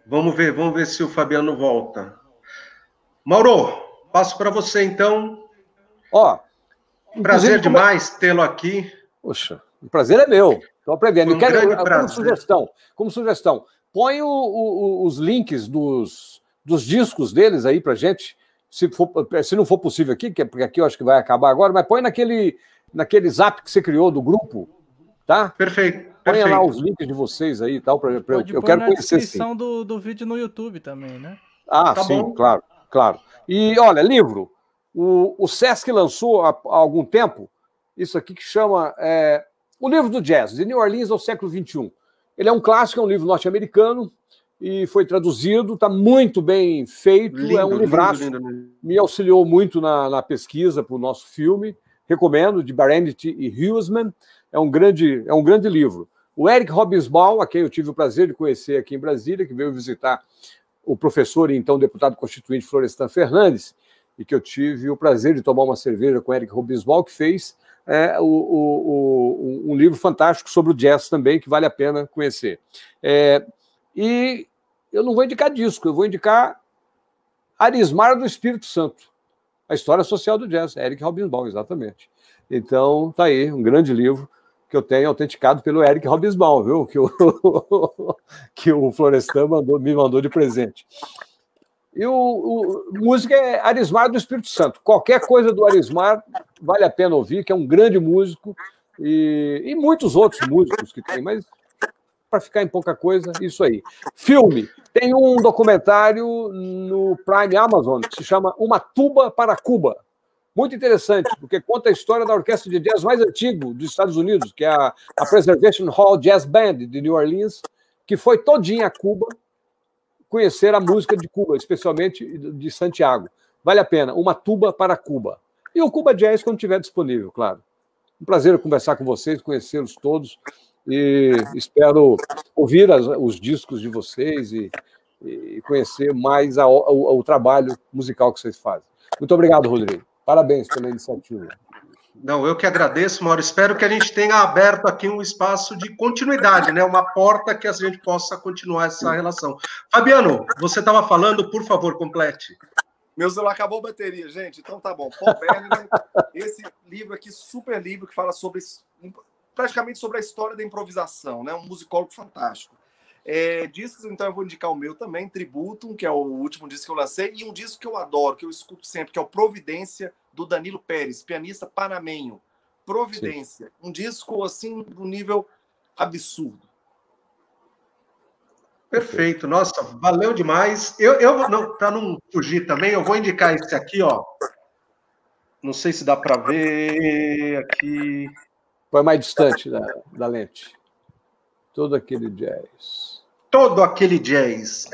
Vamos ver se o Fabiano volta. Mauro, passo para você, então. Prazer demais tê-lo aqui. Poxa, o prazer é meu. Estou aprendendo. Um grande prazer. Como sugestão, põe os links dos discos deles aí para gente. Se não for possível aqui, porque aqui eu acho que vai acabar agora, mas põe naquele zap que você criou do grupo, tá? Perfeito. Põe lá os links de vocês aí e tal, eu quero conhecer. Na descrição do vídeo no YouTube também, né? Tá sim, bom. Claro. E olha, livro. O Sesc lançou há algum tempo isso aqui que chama O Livro do Jazz, de New Orleans ao século XXI. Ele é um clássico, é um livro norte-americano e foi traduzido, está muito bem feito, lindo, é um livraço. Lindo. Me auxiliou muito na pesquisa para o nosso filme. Recomendo, de Barendt e Huisman. É um grande livro. O Eric Hobsbawm, a quem eu tive o prazer de conhecer aqui em Brasília, que veio visitar o professor e então deputado constituinte Florestan Fernandes, e que eu tive o prazer de tomar uma cerveja com o Eric Hobsbawm, que fez um livro fantástico sobre o jazz também, que vale a pena conhecer. E eu não vou indicar disco, eu vou indicar Arismar do Espírito Santo, a história social do jazz, Eric Hobsbawm, exatamente. Então, tá aí, um grande livro que eu tenho autenticado pelo Eric Hobsbawm, viu? Que o Florestan me mandou de presente. E música é Arismar do Espírito Santo. Qualquer coisa do Arismar vale a pena ouvir, que é um grande músico, e muitos outros músicos que tem, mas para ficar em pouca coisa, isso aí. Filme. Tem um documentário no Prime Amazon que se chama Uma Tuba para Cuba. Muito interessante, porque conta a história da orquestra de jazz mais antiga dos Estados Unidos, que é a Preservation Hall Jazz Band de New Orleans, que foi todinha a Cuba conhecer a música de Cuba, especialmente de Santiago. Vale a pena. Uma Tuba para Cuba. E o Cuba Jazz, quando estiver disponível, claro. Um prazer conversar com vocês, conhecê-los todos, e espero ouvir os discos de vocês e conhecer mais o trabalho musical que vocês fazem. Muito obrigado, Rodrigo. Parabéns pela iniciativa. Não, eu que agradeço, Mauro. Espero que a gente tenha aberto aqui um espaço de continuidade, né? Uma porta que a gente possa continuar essa relação. Fabiano, você estava falando, por favor, complete. Meu celular acabou a bateria, gente. Então tá bom. Paul Berliner, esse livro aqui, super livro, que fala praticamente sobre a história da improvisação, né? Um musicólogo fantástico. Discos, então eu vou indicar o meu também, Tributum, que é o último disco que eu lancei, e um disco que eu adoro, que eu escuto sempre, que é o Providência, do Danilo Pérez, pianista panamenho. Providência. Sim. Um disco, assim, do nível absurdo. Perfeito. Nossa, valeu demais. Para não fugir também, eu vou indicar esse aqui, ó. Não sei se dá para ver aqui. Ou é mais distante da lente? Todo aquele jazz. Todo aquele jazz.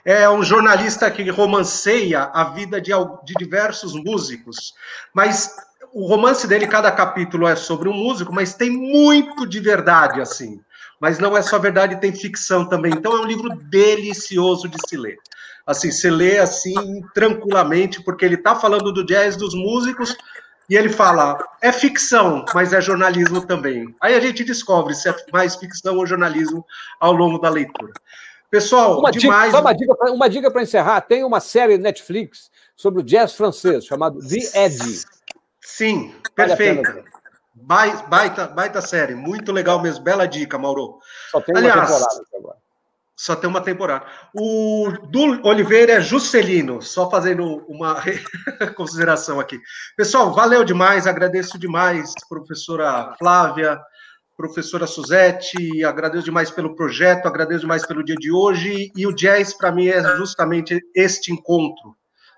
É um jornalista que romanceia a vida de diversos músicos, mas o romance dele, cada capítulo é sobre um músico, mas tem muito de verdade, assim. Mas não é só verdade, tem ficção também. Então é um livro delicioso de se ler. Assim, você lê assim, tranquilamente, porque ele está falando do jazz, dos músicos, e ele fala, é ficção, mas é jornalismo também. Aí a gente descobre se é mais ficção ou jornalismo ao longo da leitura. Pessoal, demais... Uma dica para encerrar, tem uma série Netflix sobre o jazz francês, chamado The Edge. Sim, perfeito. Baita série, muito legal mesmo, bela dica, Mauro. Só tem uma temporada agora. Só tem uma temporada. O do Oliveira é Juscelino, só fazendo uma consideração aqui. Pessoal, valeu demais, agradeço demais, professora Flávia, professora Suzete, agradeço demais pelo projeto, agradeço demais pelo dia de hoje, e o jazz, para mim, é justamente este encontro,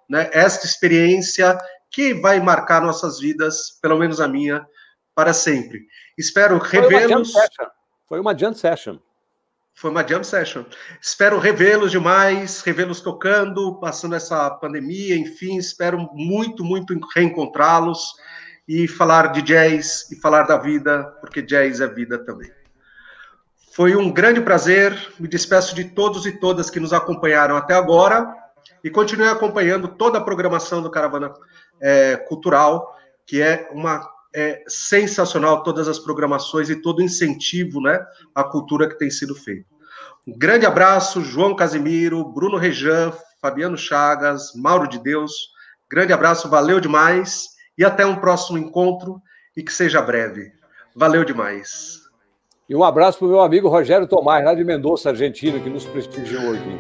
né? Esta experiência que vai marcar nossas vidas, pelo menos a minha, para sempre. Espero revê-los... Foi uma jam session. Foi uma jam session. Espero revê-los demais, revê-los tocando, passando essa pandemia, enfim, espero muito, muito reencontrá-los e falar de jazz e falar da vida, porque jazz é vida também. Foi um grande prazer, me despeço de todos e todas que nos acompanharam até agora e continue acompanhando toda a programação do Caravana Cultural, que é sensacional, todas as programações e todo o incentivo, né, à cultura que tem sido feito. Um grande abraço, João Casimiro, Bruno Rejan, Fabiano Chagas, Mauro de Deus, grande abraço, valeu demais, e até um próximo encontro, e que seja breve. Valeu demais. E um abraço para o meu amigo Rogério Tomás, lá de Mendoza, Argentina, que nos prestigiou hoje.